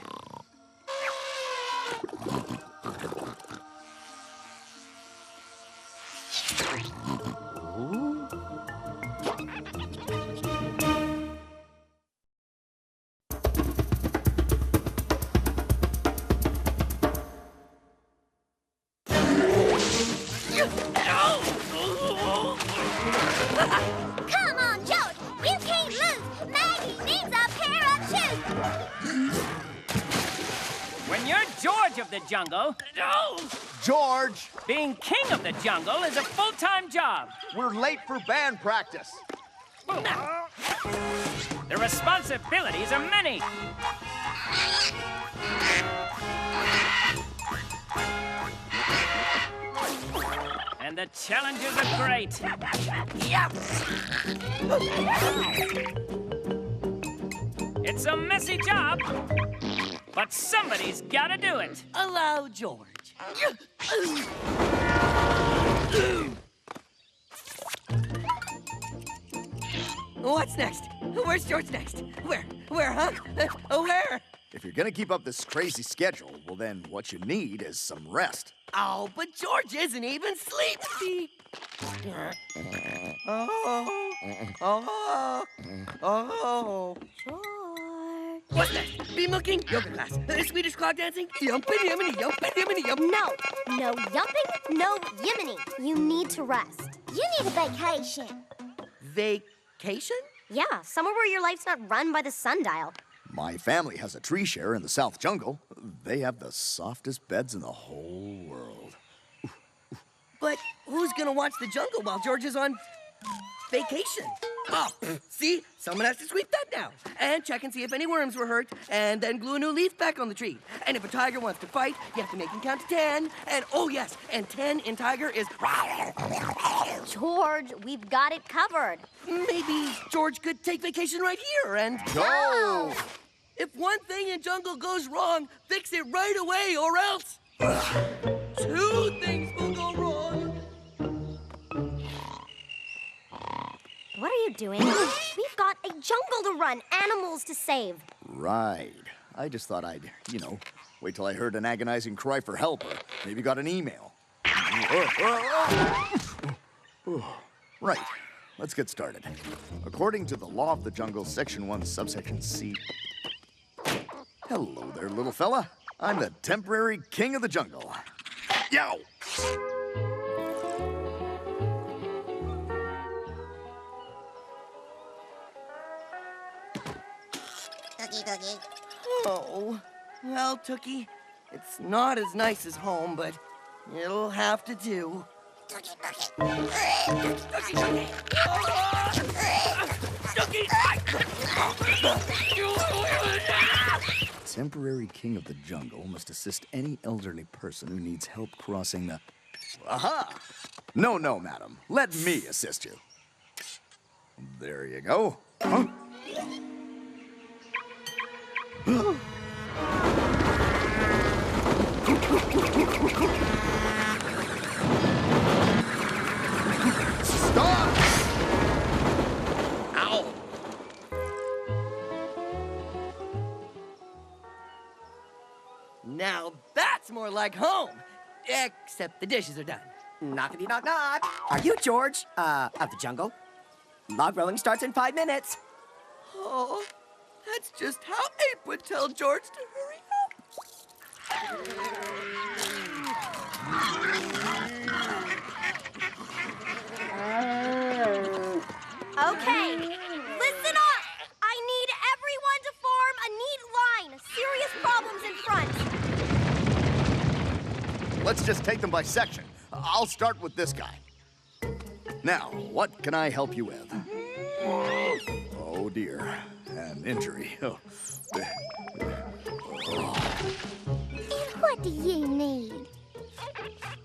Come on, George! You can't lose! Maggie needs a pair of shoes! When you're George of the jungle... George! Being king of the jungle is a full-time job. We're late for band practice. The responsibilities are many. And the challenges are great. It's a messy job, but somebody's gotta do it. Allow George. What's next? Where's George next? Where, huh? Where? If you're gonna keep up this crazy schedule, well then what you need is some rest. Oh, but George isn't even sleepy. Oh. George. What's next? Bee milking? Yoga class. Swedish clock dancing? Yumpin' yiminy, yumpin' yiminy, yump. No yumping, no yiminy. You need to rest. You need a vacation. Vacation? Yeah, somewhere where your life's not run by the sundial. My family has a tree share in the South Jungle. They have the softest beds in the whole world. But who's gonna watch the jungle while George is on vacation? Oh, see? Someone has to sweep that now. And check and see if any worms were hurt, and then glue a new leaf back on the tree. And if a tiger wants to fight, you have to make him count to 10. And oh yes, and 10 in tiger is... George, we've got it covered. Maybe George could take vacation right here and... Go! If one thing in jungle goes wrong, fix it right away or else... 2 things will go wrong. What are you doing? We've got a jungle to run, animals to save. Right. I just thought I'd, wait till I heard an agonizing cry for help or maybe got an email. Right. Let's get started. According to the Law of the Jungle, Section 1, Subsection C... Hello there, little fella. I'm the temporary king of the jungle. Yow! Oh, well, Tookie, it's not as nice as home, but it'll have to do. Temporary king of the jungle must assist any elderly person who needs help crossing the... Aha! No, madam. Let me assist you. There you go. Huh? Stop! Ow! Now that's more like home. Except the dishes are done. Knockety knock knock. Are you George, of the jungle? Log rolling starts in 5 minutes. Oh, that's just how Ape would tell George to hurry up. Okay, listen up. I need everyone to form a neat line. Serious problems in front. Let's just take them by section. I'll start with this guy. Now, what can I help you with? Oh, dear. An injury. And what do you need?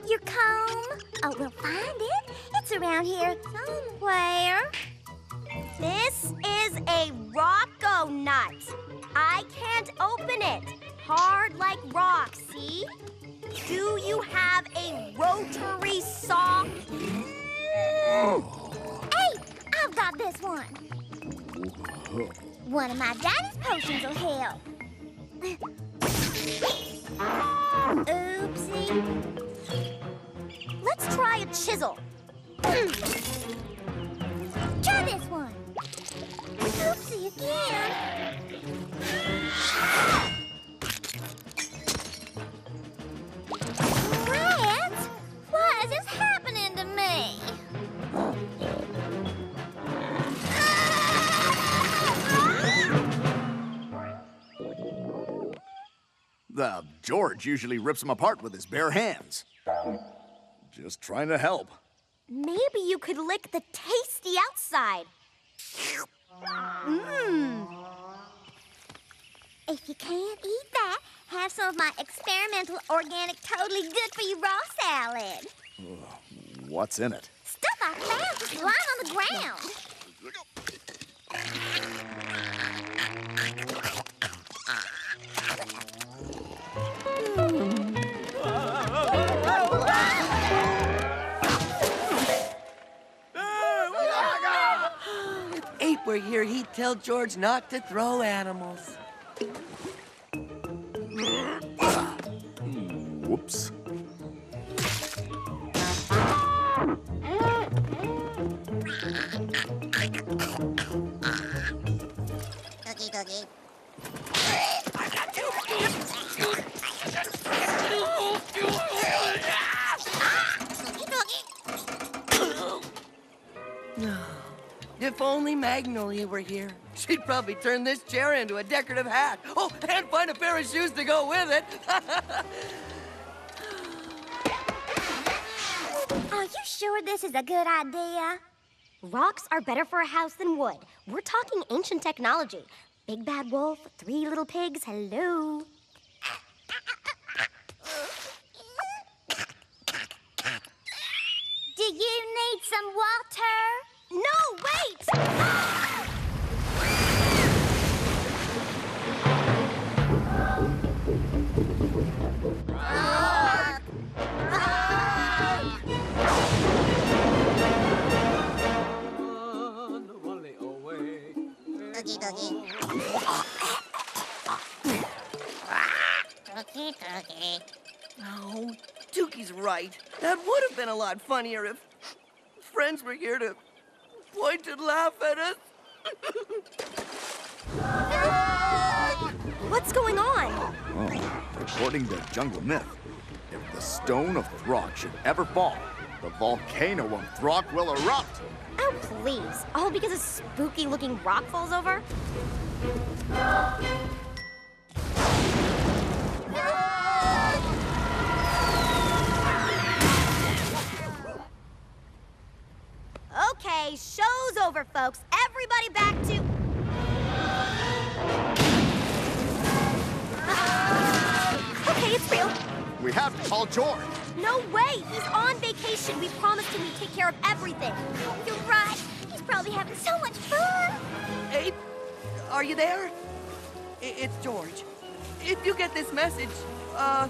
Your comb? Oh, we'll find it. It's around here somewhere. This is a rocco nut. I can't open it. Hard like rock, see? Do you have a rotary saw? Hey, I've got this one. One of my daddy's potions will help. Oopsie. Let's try a chisel. Try this one. Oopsie again. Rats? Why is this happening to me? George usually rips them apart with his bare hands. Just trying to help. Maybe you could lick the tasty outside. Mmm. If you can't eat that, have some of my experimental, organic, totally good for you raw salad. What's in it? Stuff I found just lying on the ground. tell George not to throw animals. Whoops. Cookie, cookie. If only Magnolia were here. She'd probably turn this chair into a decorative hat. Oh, and find a pair of shoes to go with it. Are you sure this is a good idea? Rocks are better for a house than wood. We're talking ancient technology. Big bad wolf, 3 little pigs, hello. Do you need some water? No, wait! Cookie, cookie. Cookie, cookie. Oh, Dookie's right. That would have been a lot funnier if friends were here to point and laugh at us. What's going on? Oh, according to jungle myth, if the stone of Throck should ever fall, the volcano of Throck will erupt. Oh, please. All because a spooky-looking rock falls over? Okay, show's over, folks. Everybody back to... Okay, it's real. We have to call George. No way! He's on vacation. We promised him we'd take care of everything. Oh, you're right. He's probably having so much fun. Ape, are you there? It's George. If you get this message, I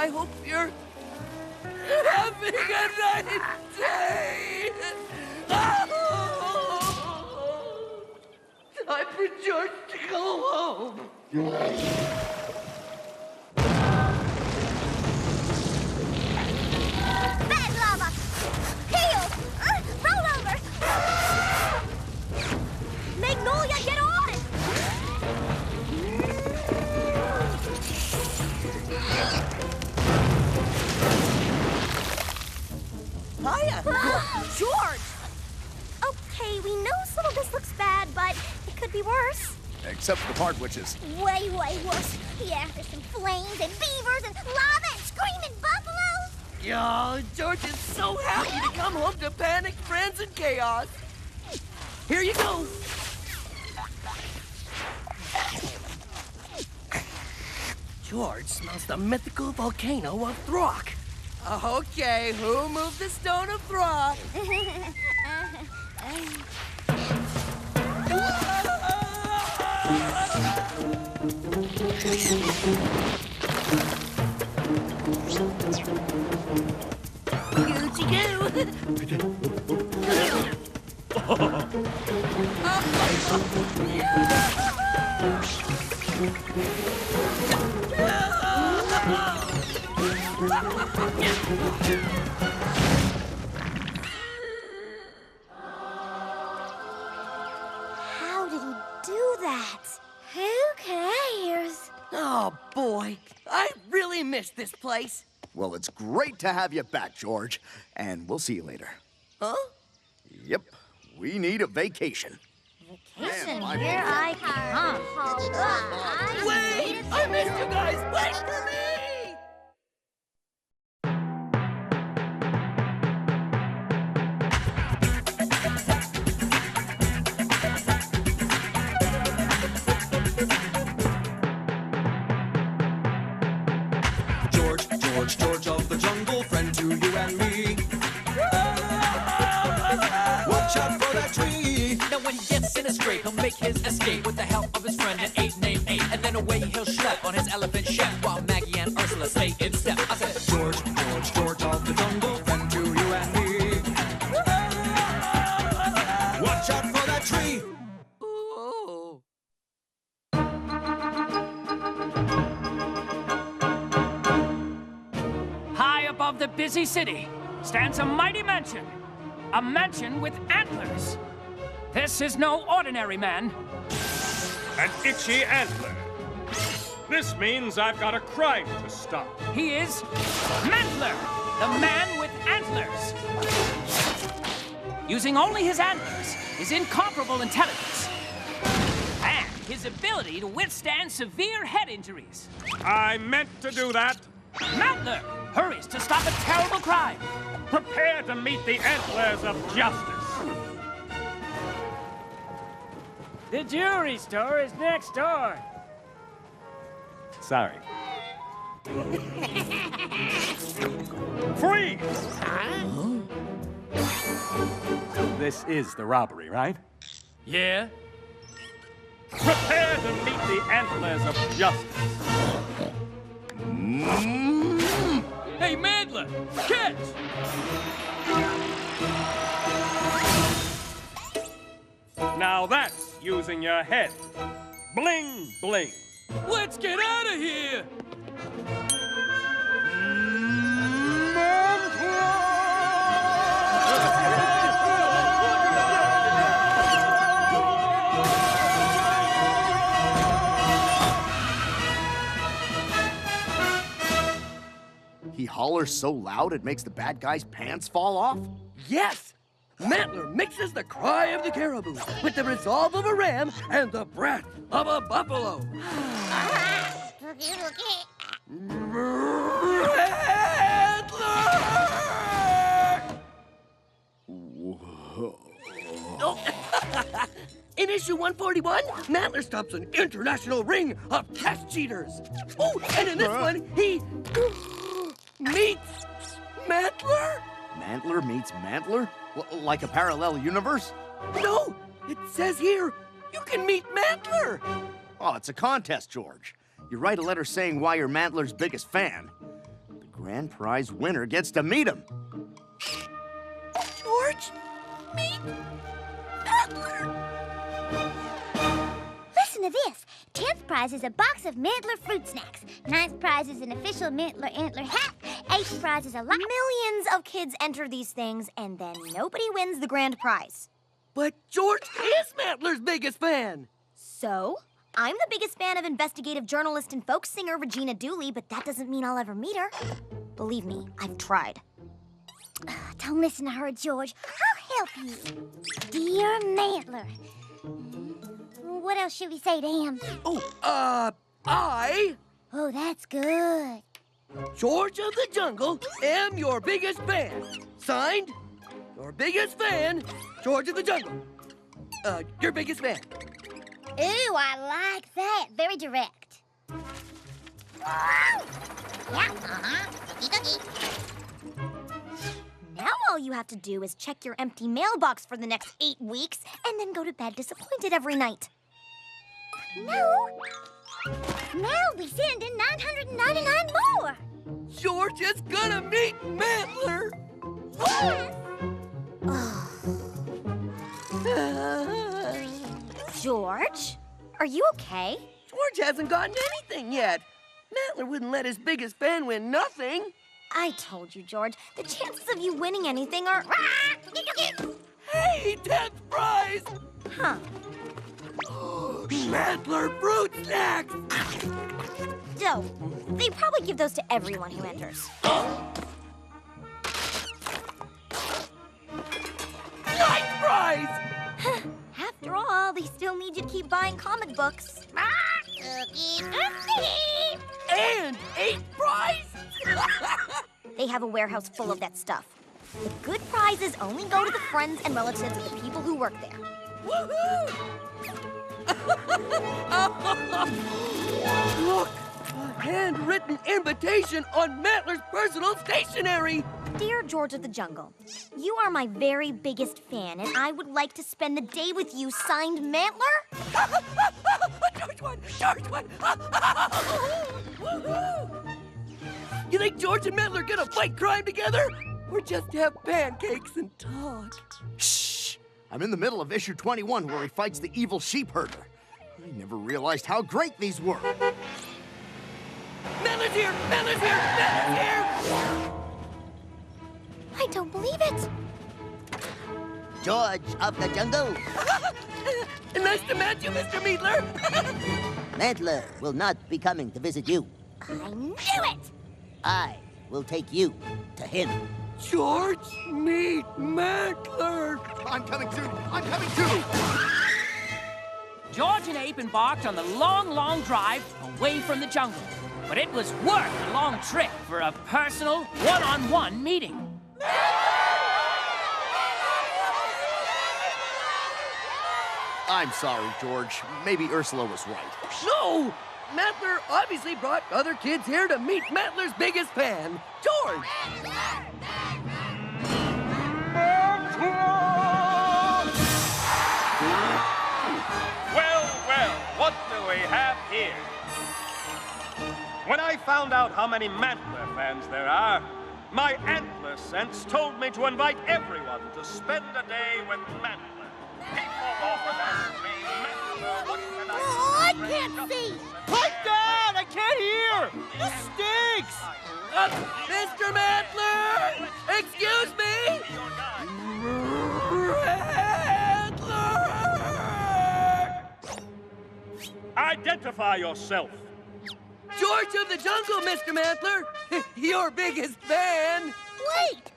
hope you're having a nice day. Time for George to go home. Bad lava. Heel. Roll over. Magnolia, get on! Hiya! George! Okay, we know some of this looks bad, but it could be worse. Except for the part which is... Way, way worse. Yeah, there's some flames and beavers and lava and screaming buffaloes. Yo, George is so happy to come home to panic, friends, and chaos. Here you go. George smells the mythical volcano of Throck. Okay, who moved the stone of Throck? Gucci How did he do that? Who cares? Oh, boy. I really miss this place. Well, it's great to have you back, George. And we'll see you later. Huh? Yep, we need a vacation. Listen, here I come. Wait! I missed you guys! Wait for me! George of the jungle, friend to you and me. Watch out for that tree. Now when he gets in a scrape, he'll make his escape with the help of his friend, an ape named Ape. And then away he'll schlep on his elephant chef, while Maggie and Ursula stay in step. I said, George of the jungle, friend to you and me. Watch out for that tree. above the busy city stands a mighty mansion. A mansion with antlers. This is no ordinary man. An itchy antler. This means I've got a crime to stop. He is Mantler, the man with antlers. Using only his antlers, his incomparable intelligence, and his ability to withstand severe head injuries. I meant to do that. Mantler hurries to stop a terrible crime. Prepare to meet the antlers of justice. The jewelry store is next door. Sorry. Freeze! This is the robbery, right? Yeah? Prepare to meet the antlers of justice. Hey, Mantler, catch! Now that's using your head. Bling, bling. Let's get out of here! He hollers so loud it makes the bad guy's pants fall off? Yes! Mantler mixes the cry of the caribou with the resolve of a ram and the breath of a buffalo. In issue 141, Mantler stops an international ring of test cheaters. Oh, and in this one, he meets Mantler? Mantler meets Mantler? Like a parallel universe? No! It says here, you can meet Mantler! Oh, it's a contest, George. You write a letter saying why you're Mantler's biggest fan. The grand prize winner gets to meet him. George, meet Mantler! Listen to this. 10th prize is a box of Mantler fruit snacks. 9th prize is an official Mantler antler hat. 8th prize is a lot. Millions of kids enter these things, and then nobody wins the grand prize. But George is Mantler's biggest fan. So, I'm the biggest fan of investigative journalist and folk singer Regina Dooley, but that doesn't mean I'll ever meet her. Believe me, I've tried. Don't listen to her, George. I'll help you. Dear Mantler. What else should we say to him? I... Oh, that's good. George of the Jungle am your biggest fan. Signed, your biggest fan, George of the Jungle. Your biggest fan. Ooh, I like that. Very direct. Now all you have to do is check your empty mailbox for the next 8 weeks and then go to bed disappointed every night. No. Now we send in 999 more. George is gonna meet Mantler. George, are you okay? George hasn't gotten anything yet. Mantler wouldn't let his biggest fan win nothing. I told you, George, the chances of you winning anything are... Hey, 10th prize! Huh. Mantler fruit snacks! Dope. They probably give those to everyone who enters. 9th prize! After all, they still need you to keep buying comic books. And 8th prize? They have a warehouse full of that stuff. The good prizes only go to the friends and relatives of the people who work there. Woohoo! Look! A handwritten invitation on Mantler's personal stationery! Dear George of the Jungle, you are my very biggest fan, and I would like to spend the day with you, signed Mantler? George won! George won! Woohoo! You think George and Mantler are gonna fight crime together? Or just have pancakes and talk? Shh! I'm in the middle of issue 21 where he fights the evil sheep herder. I never realized how great these were. Mantler's here! Mantler's here! Mantler's here! I don't believe it. George of the jungle. Nice to meet you, Mr. Mantler. Mantler will not be coming to visit you. I knew it! I will take you to him. George, meet Mantler. I'm coming too. I'm coming too. George and Ape embarked on the long, long drive away from the jungle. But it was worth a long trip for a personal, one-on-one meeting. I'm sorry, George. Maybe Ursula was right. No! Mantler obviously brought other kids here to meet Mantler's biggest fan, George. Well, well, what do we have here? When I found out how many Mantler fans there are, my antler sense told me to invite everyone to spend a day with Mantler. People often ask me, Mantler, what can I do? Oh, I can't see! Pipe down! I can't hear! This stinks! Mr. Mantler! Excuse me! Mantler! Identify yourself. George of the Jungle, Mr. Mantler! Your biggest fan! Wait!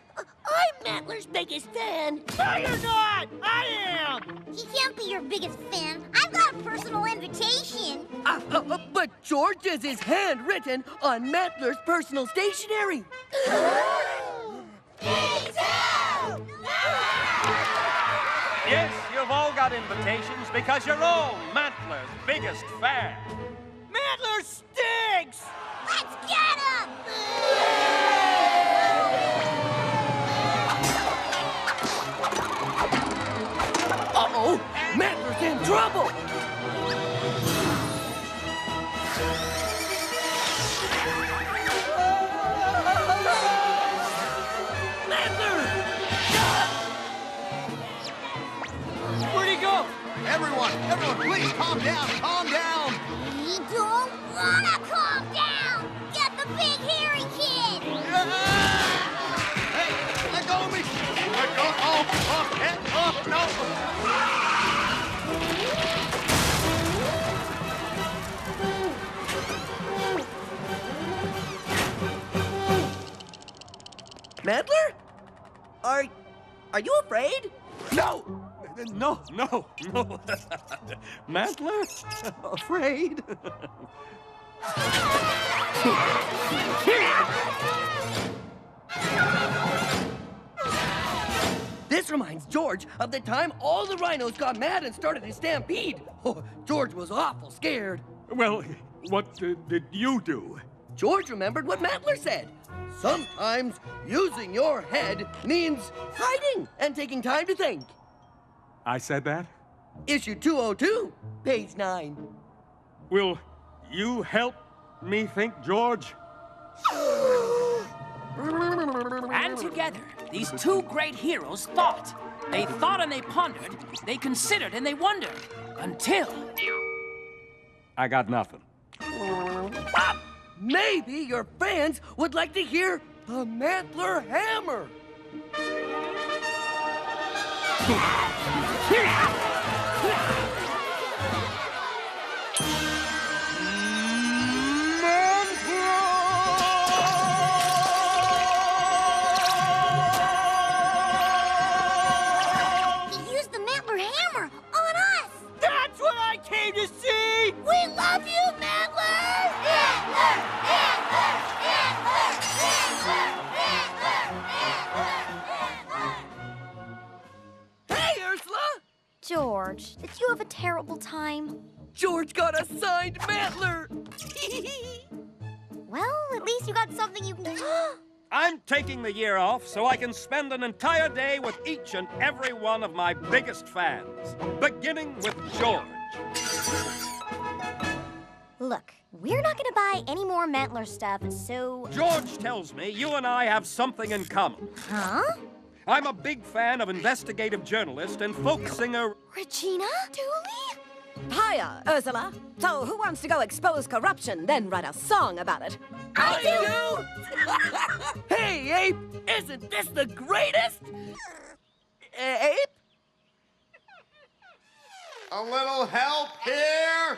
I'm Mantler's biggest fan! No, you're not! I am! He can't be your biggest fan. I've got a personal invitation. But George's is handwritten on Mantler's personal stationery. Yes, you've all got invitations because you're all Mantler's biggest fan. Mantler stinks! Let's get him! Uh-oh! Mantler's in trouble! Mantler! Where'd he go? Everyone, please calm down, calm down. We don't wanna calm down! Get the big hairy kid! Hey, let go of me. Let go. No. Mantler? Are you afraid? No! Mantler? Afraid? This reminds George of the time all the rhinos got mad and started a stampede. Oh, George was awful scared. Well, what did you do? George remembered what Mantler said. Sometimes using your head means hiding and taking time to think. I said that? Issue 202, page 9. Will you help me think, George? And together, these two great heroes thought. They thought and they pondered. They considered and they wondered. Until... I got nothing. Maybe your fans would like to hear the Mantler Hammer. He used the Mantler hammer on us! That's what I came to see! We love you, Mantler! Mantler! Hey, Ursula! George, did you have a terrible time? George got a signed Mantler! Well, at least you got something you can... I'm taking the year off so I can spend an entire day with each and every one of my biggest fans, beginning with George. Look, we're not gonna buy any more Mantler stuff, so... George tells me you and I have something in common. Huh? I'm a big fan of investigative journalist and folk singer... Regina Dooley? Hiya, Ursula. So who wants to go expose corruption, then write a song about it? I do! Hey, Ape! Isn't this the greatest? Ape? A little help here?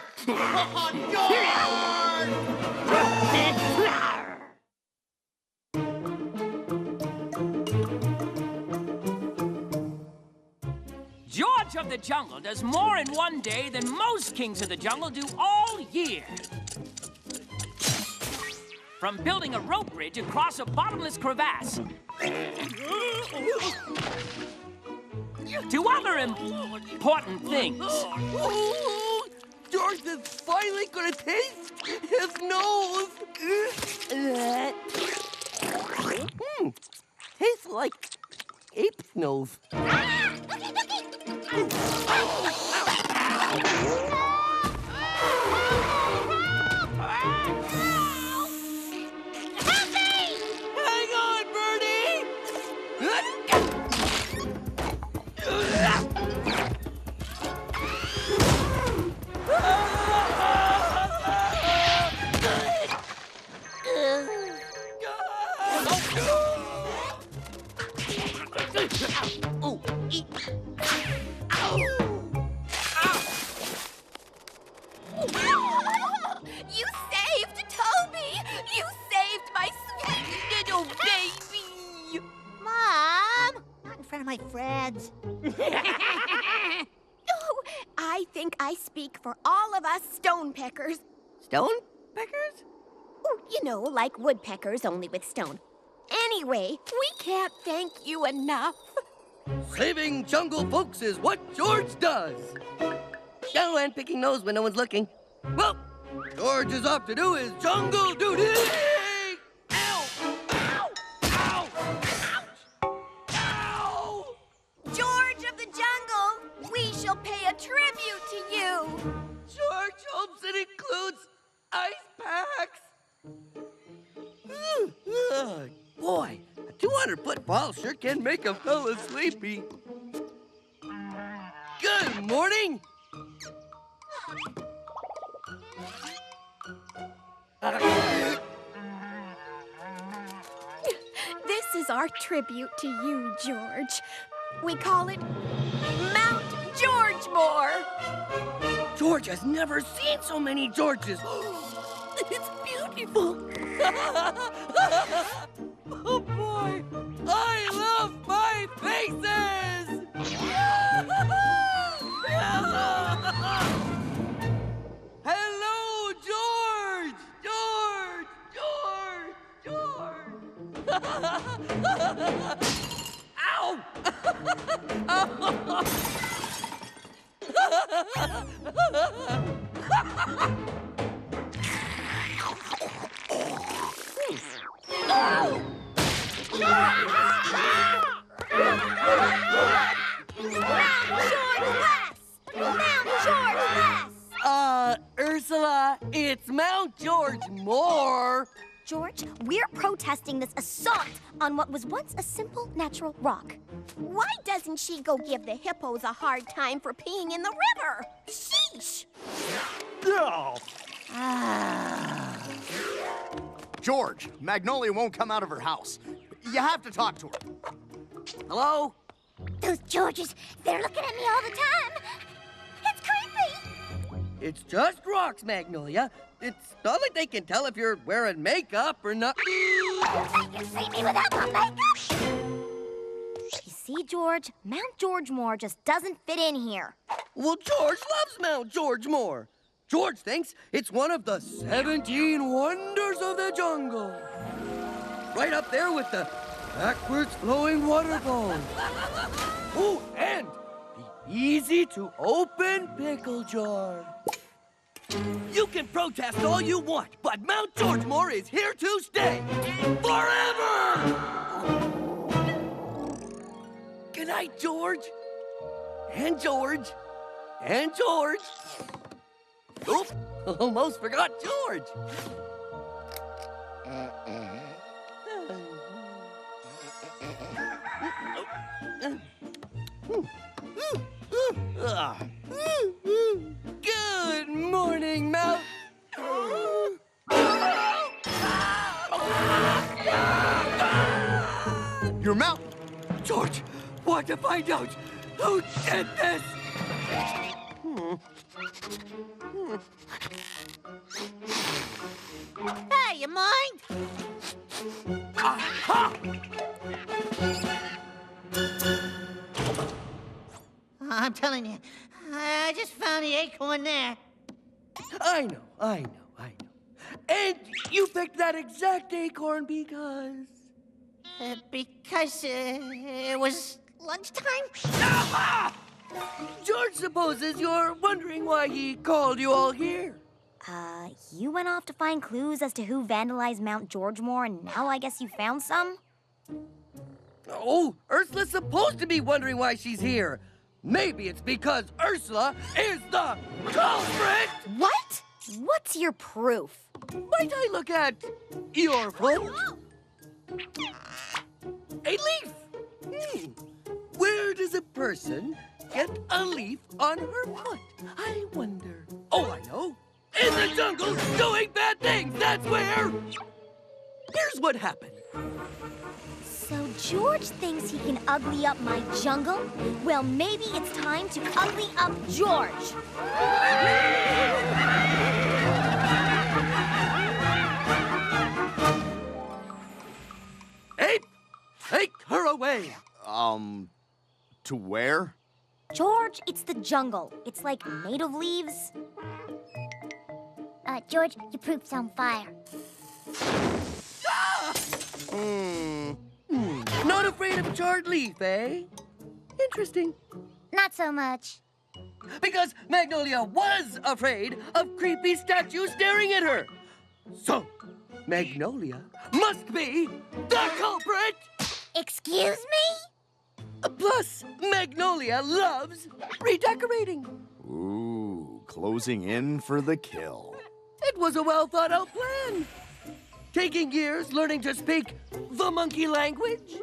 George of the Jungle does more in one day than most kings of the jungle do all year. From building a rope bridge across a bottomless crevasse to other important things. George is finally gonna taste his nose. Tastes like ape's nose. Hang on, Birdie! You saved Toby! You saved my sweet little baby! Mom! Not in front of my friends. Oh, I think I speak for all of us stone peckers. Stone peckers? Oh, you know, like woodpeckers, only with stone. Anyway, we can't thank you enough. Saving jungle folks is what George does. Oh, and picking nose when no one's looking. Well, George is off to do his jungle duty. Ow! Ow! Ow! Ouch! Ow! George of the Jungle, we shall pay a tribute to you. George hopes it includes ice packs. Boy, a 200-foot fall sure can make a fella sleepy. Good morning. This is our tribute to you, George. We call it Mount Georgemore. George has never seen so many Georges. It's beautiful. Oh, boy. I love my faces. Hello, George. George. Ow. Ursula, it's Mount Georgemore. George, we're protesting this assault on what was once a simple natural rock. Why doesn't she go give the hippos a hard time for peeing in the river? Sheesh! George, Magnolia won't come out of her house. You have to talk to her. Hello? Those Georges, they're looking at me all the time. It's creepy. It's just rocks, Magnolia. It's not like they can tell if you're wearing makeup or not. They can see me without my makeup. You see, George, Mount Georgemore just doesn't fit in here. Well, George loves Mount Georgemore. George thinks it's one of the 17 wonders of the jungle. Right up there with the backwards flowing waterfall. Oh, and the easy to open pickle jar. You can protest all you want, but Mount Georgemore is here to stay. Forever! Good night, George. And George. And George. Oop, almost forgot George. Good morning, Mount. Your mountain! George, want to find out who did this? Hey, you mind? Aha! I'm telling you, I just found the acorn there. I know. And you picked that exact acorn because... Because it was lunchtime? Aha! George supposes you're wondering why he called you all here. You went off to find clues as to who vandalized Mount Georgemore, and now I guess you found some? Oh, Ursula's supposed to be wondering why she's here. Maybe it's because Ursula is the culprit! What? What's your proof? Might I look at your foot? A leaf! Where does a person get a leaf on her foot? I wonder. Oh, I know. In the jungle, doing bad things, that's where! Here's what happened. So George thinks he can ugly up my jungle? Well, maybe it's time to ugly up George. Ape, take her away. To where? George, it's the jungle. It's like made of leaves. George, your proof's on fire. Not afraid of a charred leaf, eh? Interesting. Not so much. Because Magnolia was afraid of creepy statues staring at her. So, Magnolia must be the culprit! Excuse me? Plus, Magnolia loves redecorating. Ooh, closing in for the kill. It was a well-thought-out plan. Taking years learning to speak the monkey language.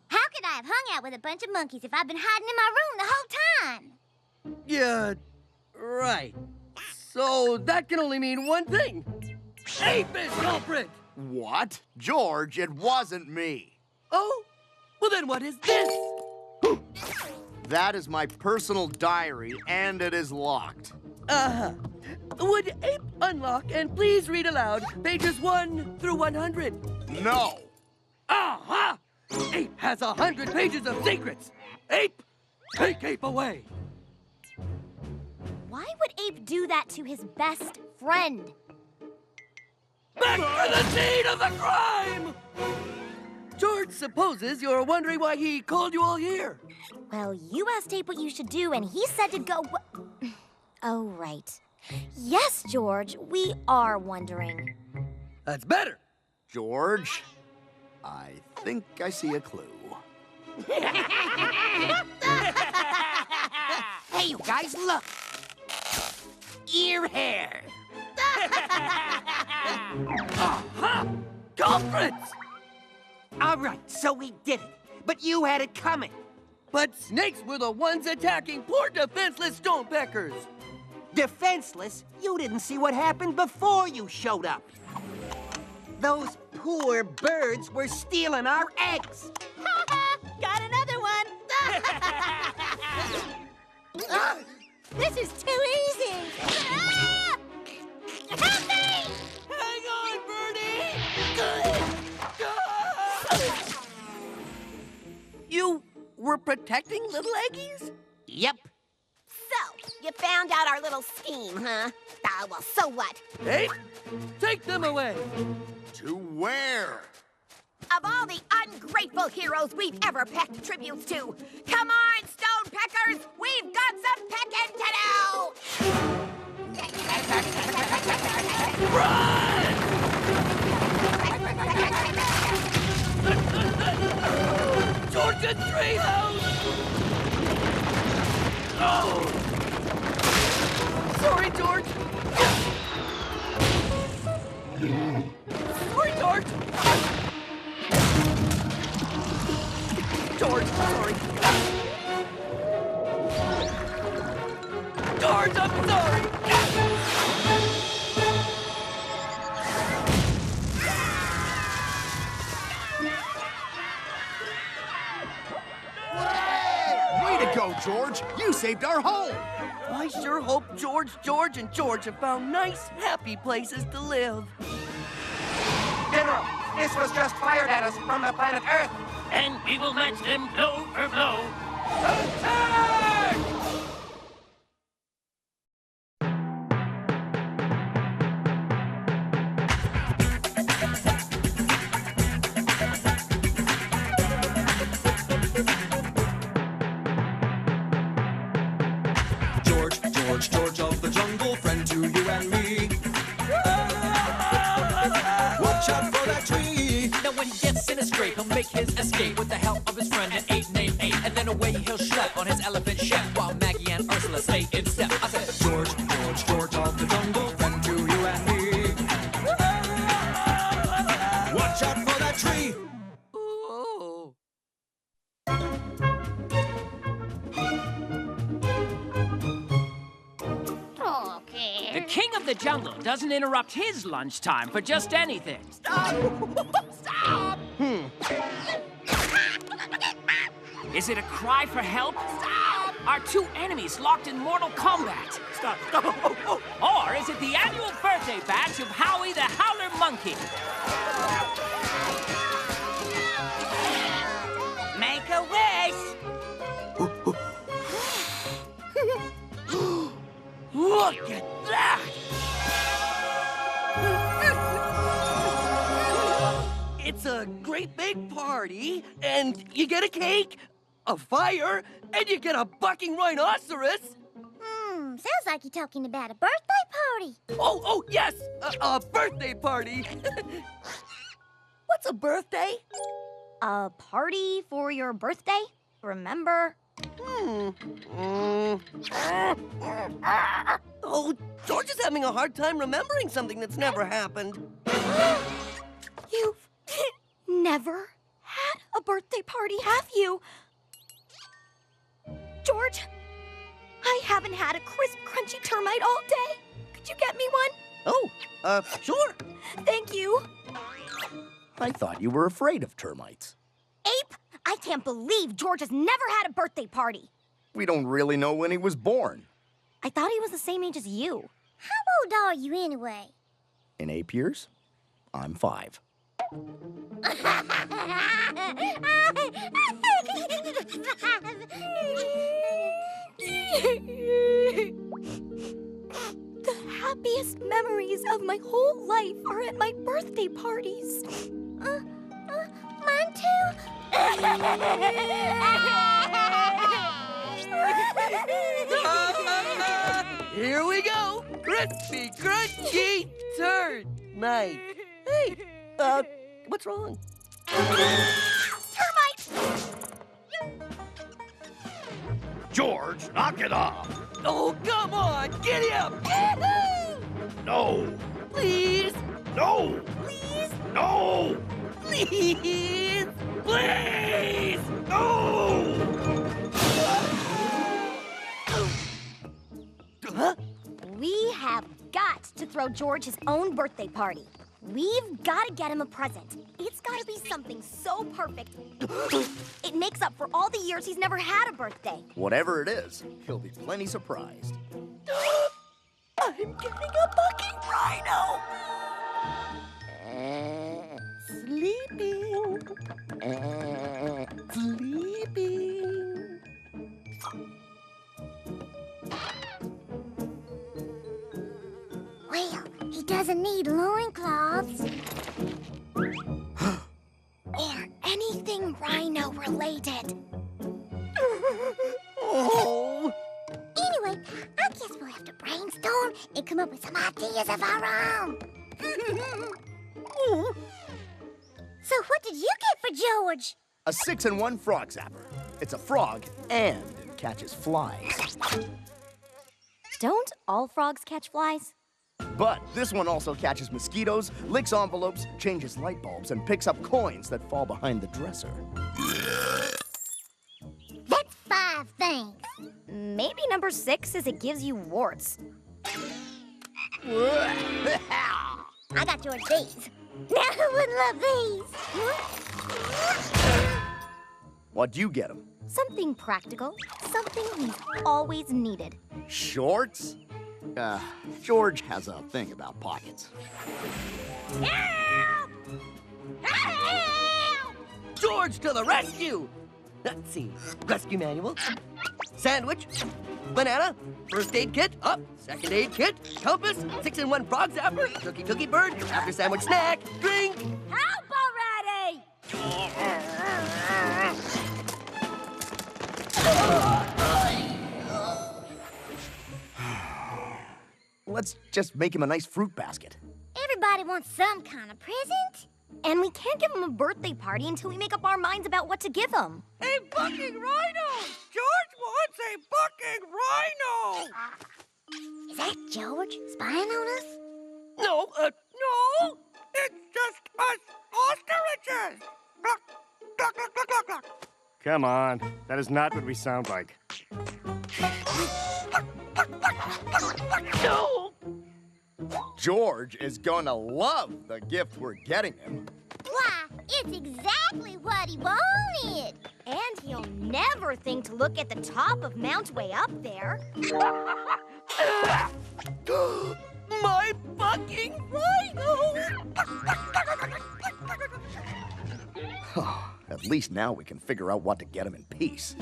How could I have hung out with a bunch of monkeys if I've been hiding in my room the whole time? Yeah, right. So that can only mean one thing. Ape is culprit! What? George, it wasn't me. Oh? Well, then what is this? That is my personal diary, and it is locked. Uh-huh. Would Ape unlock and please read aloud pages 1 through 100? No. Aha! Ape has 100 pages of secrets. Ape, take Ape away. Why would Ape do that to his best friend? Back to the scene of the crime! George supposes you're wondering why he called you all here. Well, you asked Ape what you should do, and he said to go... Oh, right. Yes, George, we are wondering. That's better. George, I think I see a clue. Hey, you guys, look. Ear hair. Aha! Culprits! All right, so we did it. But you had it coming. But snakes were the ones attacking poor defenseless stonepeckers. Defenseless? You didn't see what happened before you showed up. Those poor birds were stealing our eggs. Got another one! This is too easy! Help me! Hang on, Birdie! You were protecting little Eggies? Yep. So, you found out our little scheme, huh? Ah, well, so what? Hey, take them away. To where? Of all the ungrateful heroes we've ever pecked tributes to, come on, Stonepeckers! We've got some pecking to do! Run! Georgia Treehouse! Oh! Sorry, George. Sorry, George. George, sorry. George, I'm sorry. Way to go, George! You saved our home! I sure hope George, and George have found nice, happy places to live. General, this was just fired at us from the planet Earth. And we will match them blow for blow. Attack! George of the jungle, friend to you and me. Watch out for that tree. Now when he gets in a scrape, he'll make his escape with the help of his friend, an ape named Ape. And then away he'll schlep on his elephant chef while Maggie and Ursula stay in step. I said, George of the jungle, friend to you and me. Watch out for that tree. Oh. The king of the jungle doesn't interrupt his lunchtime for just anything. Stop! Stop! Is it a cry for help? Stop! Are two enemies locked in mortal combat? Stop! Or is it the annual birthday bash of Howie the Howler Monkey? Make a wish! Look at that! It's a great big party, and you get a cake, a fire, and you get a bucking rhinoceros. Sounds like you're talking about a birthday party. Oh, yes, a birthday party. What's a birthday? A party for your birthday? Remember? Oh, George is having a hard time remembering something that's never happened. You've never had a birthday party, have you? George, I haven't had a crisp, crunchy termite all day. Could you get me one? Oh, sure. Thank you. I thought you were afraid of termites. Ape, I can't believe George has never had a birthday party. We don't really know when he was born. I thought he was the same age as you. How old are you anyway? In ape years, I'm 5. The happiest memories of my whole life are at my birthday parties. Mine too. Here we go. Crispy, crunchy termite. Hey, what's wrong? Termite! George, knock it off. Oh, come on, giddy up. Yahoo! No. Please. No. Please. No. Please. Please. No. Huh? We have got to throw George his own birthday party. We've got to get him a present. It's got to be something so perfect. It makes up for all the years he's never had a birthday. Whatever it is, he'll be plenty surprised. I'm getting a bucking rhino. Sleeping. Sleeping. Well, he doesn't need loincloths. Or anything rhino related. Oh. Anyway, I guess we'll have to brainstorm and come up with some ideas of our own. So what did you get for George? A 6-in-1 frog zapper. It's a frog and it catches flies. Don't all frogs catch flies? But this one also catches mosquitoes, licks envelopes, changes light bulbs, and picks up coins that fall behind the dresser. That's 5 things. Maybe number 6 is it gives you warts. I got George these. Now who would love these? What'd you get him? Something practical, something he's always needed. Shorts? George has a thing about pockets. Help! Help! George to the rescue! Let's see. Rescue manual. Sandwich. Banana. First aid kit. Up. Second aid kit. Compass. 6-in-1 frog zapper. Cookie bird. After sandwich snack. Drink. Help already! Let's just make him a nice fruit basket. Everybody wants some kind of present. And we can't give him a birthday party until we make up our minds about what to give him. A bucking rhino! George wants a bucking rhino! Is that George spying on us? No, no! It's just us ostriches! Cluck, cluck, cluck, cluck, cluck, cluck. Come on. That is not what we sound like. No! George is gonna love the gift we're getting him. Why, it's exactly what he wanted. And he'll never think to look at the top of Mount way up there. My bucking rhino! At least now we can figure out what to get him in peace.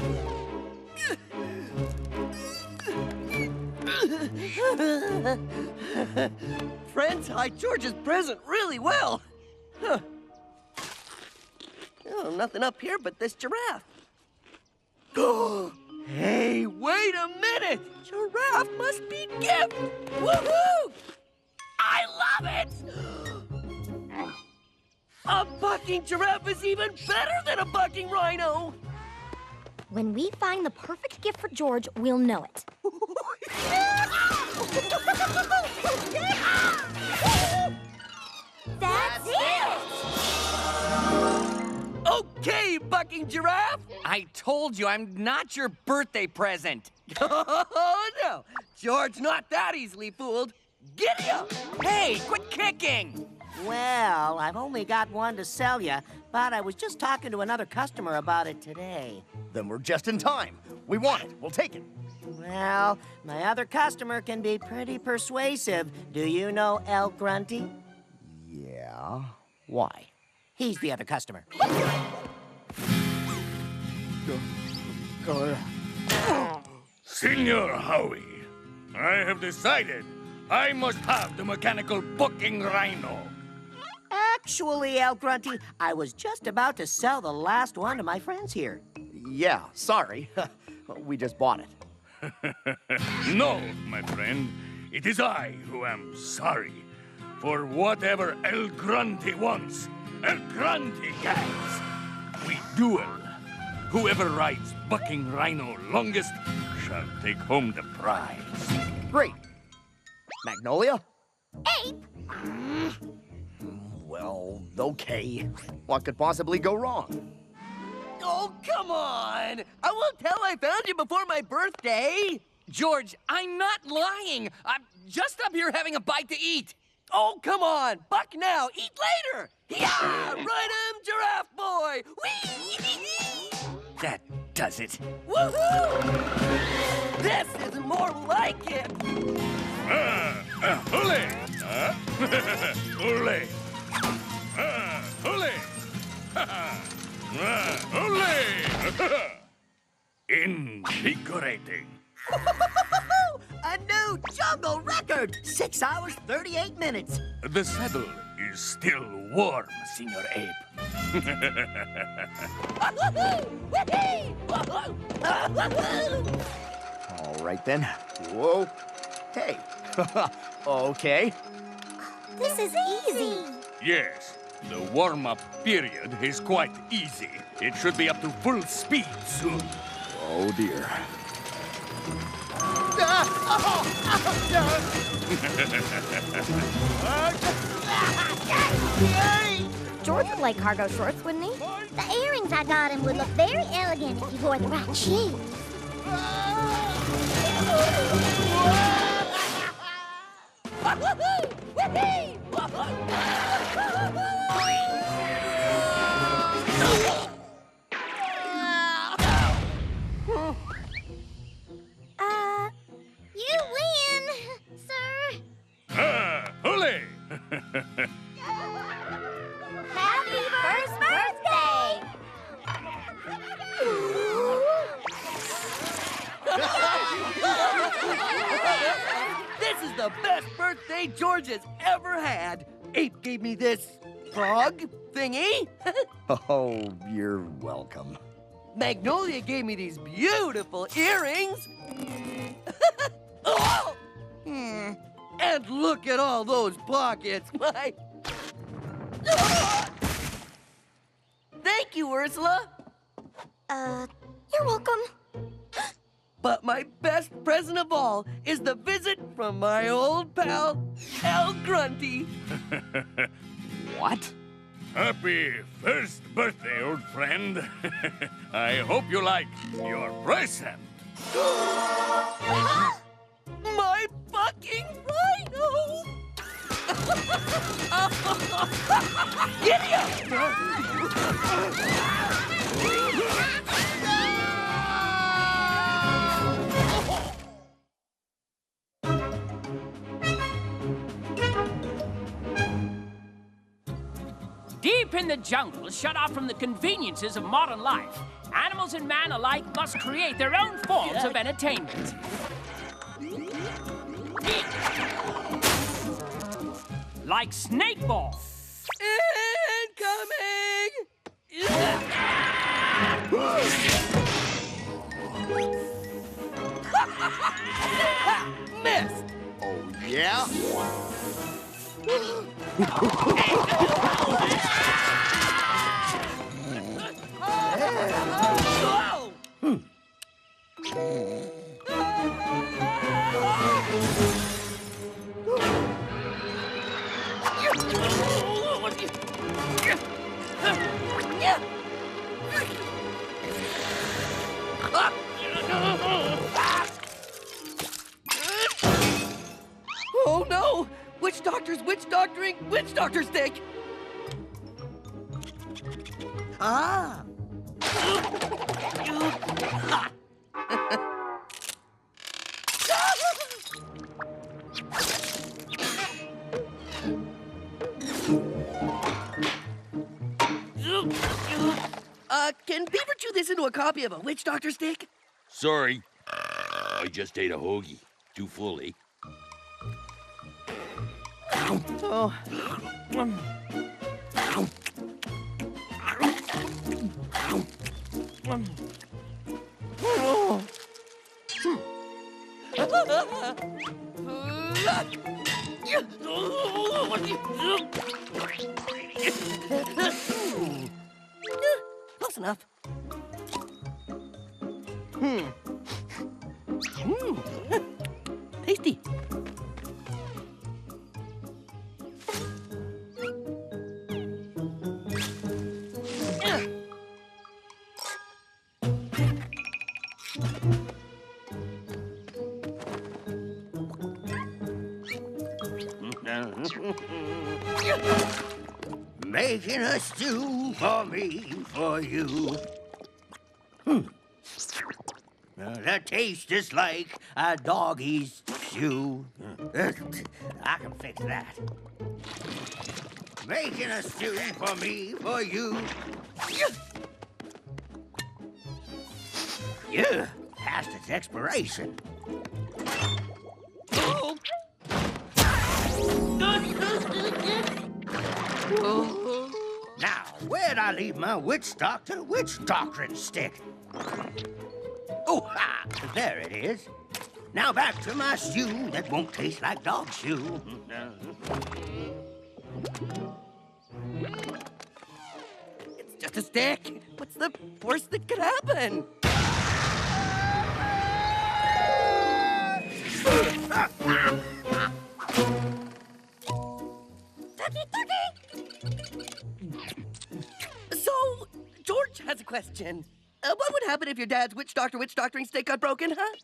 Friends hide George's present really well. Huh. Oh, nothing up here but this giraffe. Hey, wait a minute! Giraffe must be gift! Woohoo! I love it! A bucking giraffe is even better than a bucking rhino! When we find the perfect gift for George, we'll know it. That's it! Okay, bucking giraffe! I told you I'm not your birthday present. Oh, no! George not that easily fooled. Giddy up! Hey, quit kicking! Well, I've only got one to sell you, but I was just talking to another customer about it today. Then we're just in time. We want it. We'll take it. Well, my other customer can be pretty persuasive. Do you know El Grunty? Yeah. Why? He's the other customer. Senor Howie, I have decided I must have the mechanical bucking rhino. Actually, El Grunty, I was just about to sell the last one to my friends here. Yeah, sorry. We just bought it. No, my friend. It is I who am sorry. For whatever El Grunty wants, El Grunty gets. We duel. Whoever rides bucking rhino longest shall take home the prize. Great. Magnolia? Ape! Well, okay. What could possibly go wrong? Oh, come on! I won't tell I found you before my birthday! George, I'm not lying. I'm just up here having a bite to eat. Oh, come on! Buck now, eat later! Yeah! Ride him, giraffe boy! Whee! That does it. Woohoo! This is more like it! Hooray! Hooray! Hooray! Hooray! Invigorating. A new jungle record! 6 hours, 38 minutes. The saddle is still warm, Senor Ape. All right, then. Whoa. Hey. Okay. This is easy. Yes, the warm-up period is quite easy. It should be up to full speed soon. Oh, dear. George would like cargo shorts, wouldn't he? The earrings I got him would look very elegant if he wore the right shoes. You win, sir. Hooray! Happy first birthday! This is the best birthday George has ever had. Ape gave me this frog thingy. Oh, you're welcome. Magnolia gave me these beautiful earrings. Oh! And look at all those pockets. My... Thank you, Ursula. You're welcome. But my best present of all is the visit from my old pal, El Grunty. What? Happy first birthday, old friend. I hope you like your present. My fucking rhino! Giddy up! Deep in the jungle, shut off from the conveniences of modern life, animals and man alike must create their own forms of entertainment. Like snake ball. Incoming! Missed! Oh, yeah? Oh no! Witch doctor's witch doctoring witch doctor stick! Ah! Can Beaver chew this into a copy of a witch doctor stick? Sorry. I just ate a hoagie. Too fully. Oh. Oh. Close enough. Tasty. Making a stew for me, for you. The taste is like a doggy's shoe. I can fix that. Making a stew for me, for you. Yeah, past its expiration. Now, where'd I leave my witch doctoring stick? Oh, ha! There it is. Now back to my stew that won't taste like dog stew. It's just a stick. What's the worst that could happen? So, George has a question. What would happen if your dad's witch doctoring stick got broken, huh?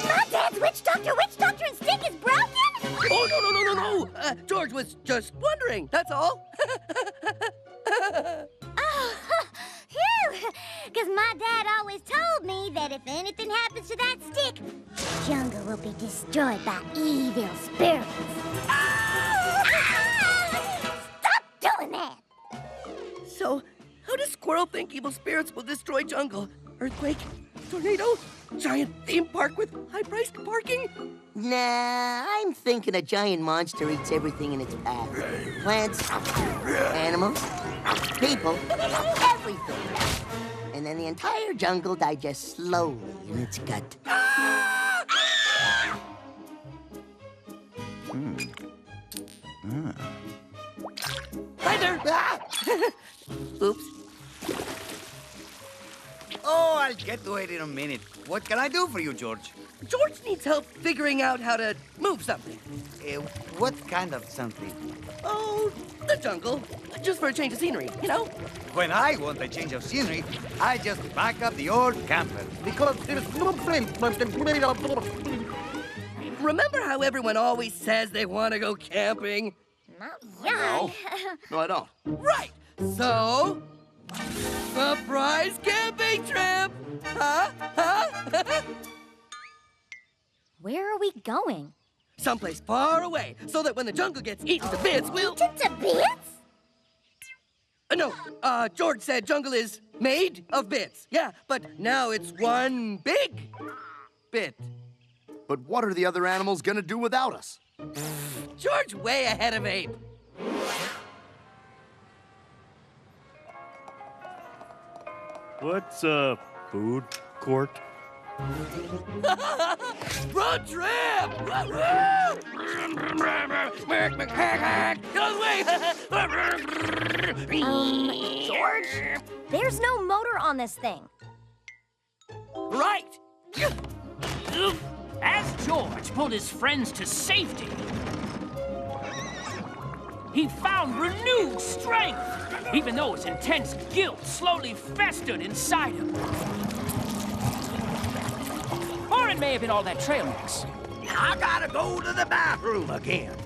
My dad's witch doctoring stick is broken? Oh, no. George was just wondering, that's all. Oh, phew! Because my dad always told me that if anything happens to that stick, the jungle will be destroyed by evil spirits. Stop doing that! So, how does Squirrel think evil spirits will destroy jungle? Earthquake? Tornado? Giant theme park with high-priced parking? Nah, I'm thinking a giant monster eats everything in its path. Plants, animals, people, everything. And then the entire jungle digests slowly in its gut. Hi there! Oops. Oh, I'll get to it in a minute. What can I do for you, George? George needs help figuring out how to move something. What kind of something? Oh, the jungle. Just for a change of scenery, you know? When I want a change of scenery, I just back up the old camper. Because Remember how everyone always says they want to go camping? Not young. No, I don't. Right. So, surprise camping trip! Huh? Where are we going? Someplace far away, so that when the jungle gets eaten to bits, we'll... Eaten to bits? No, George said jungle is made of bits. Yeah, but now it's one big bit. But what are the other animals gonna do without us? George way ahead of Ape. What's a food court? Road trip! George? There's no motor on this thing. Right! As George pulled his friends to safety, he found renewed strength, even though his intense guilt slowly festered inside him. Or it may have been all that trail mix. I gotta go to the bathroom again.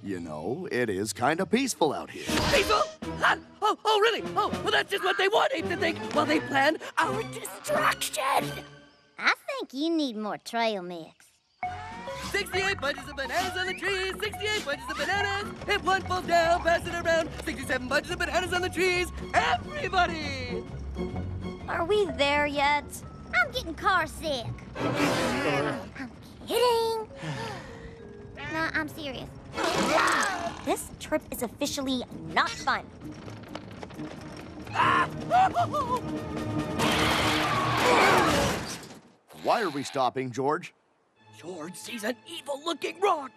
You know, it is kind of peaceful out here. Peaceful? Oh, really? Oh, well, that's just what they want Ape to think while they plan our destruction. I think you need more trail mix. 68 bunches of bananas on the trees, 68 bunches of bananas. If one falls down, pass it around. 67 bunches of bananas on the trees. Everybody! Are we there yet? I'm getting car sick. I'm kidding. No, I'm serious. This trip is officially not fun. Why are we stopping, George? George sees an evil-looking rock.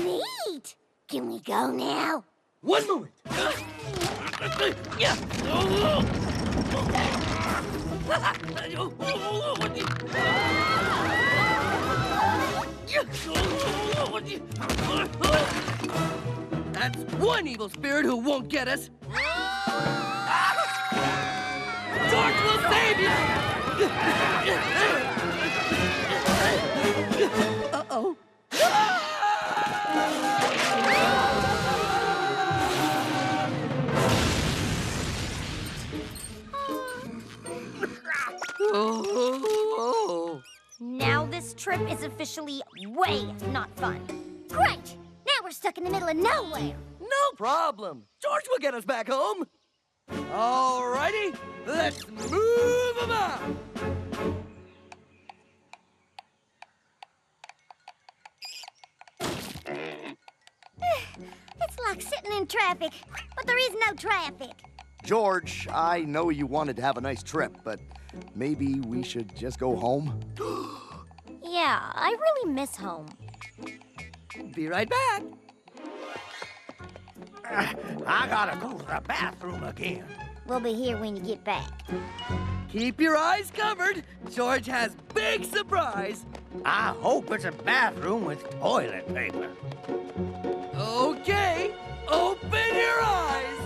Neat. Can we go now? One moment. That's one evil spirit who won't get us. George will save you! Uh-oh. Oh. Now this trip is officially way not fun. Great! Now we're stuck in the middle of nowhere. No problem. George will get us back home. All righty, let's move 'em up. It's like sitting in traffic, but there is no traffic. George, I know you wanted to have a nice trip, but maybe we should just go home? Yeah, Yeah, I really miss home. Be right back. I gotta go to the bathroom again. We'll be here when you get back. Keep your eyes covered. George has big surprise. I hope it's a bathroom with toilet paper. Okay, open your eyes.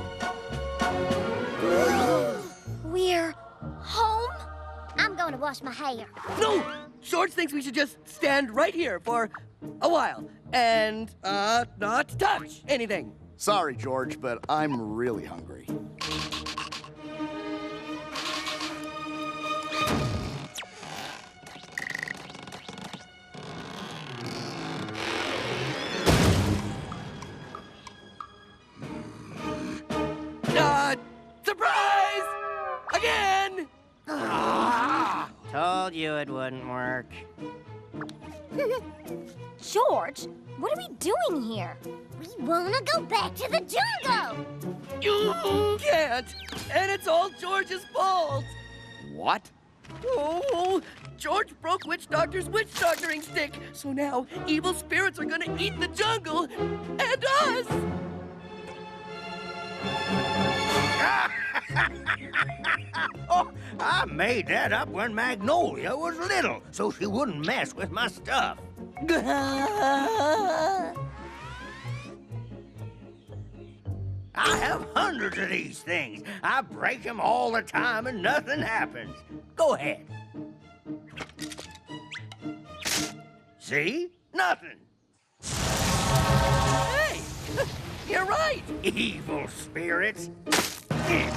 We're home? I'm going to wash my hair. No! George thinks we should just stand right here for a while and, not touch anything. Sorry, George, but I'm really hungry. Surprise! Again! Told you it wouldn't work. George, what are we doing here? We want to go back to the jungle. You can't! And it's all George's fault! What? Oh, George broke Witch Doctor's witch doctoring stick, so now evil spirits are gonna eat the jungle and us! Oh, I made that up when Magnolia was little, so she wouldn't mess with my stuff. I have hundreds of these things. I break them all the time and nothing happens. Go ahead. See? Nothing. Hey! You're right! Evil spirits. Okay.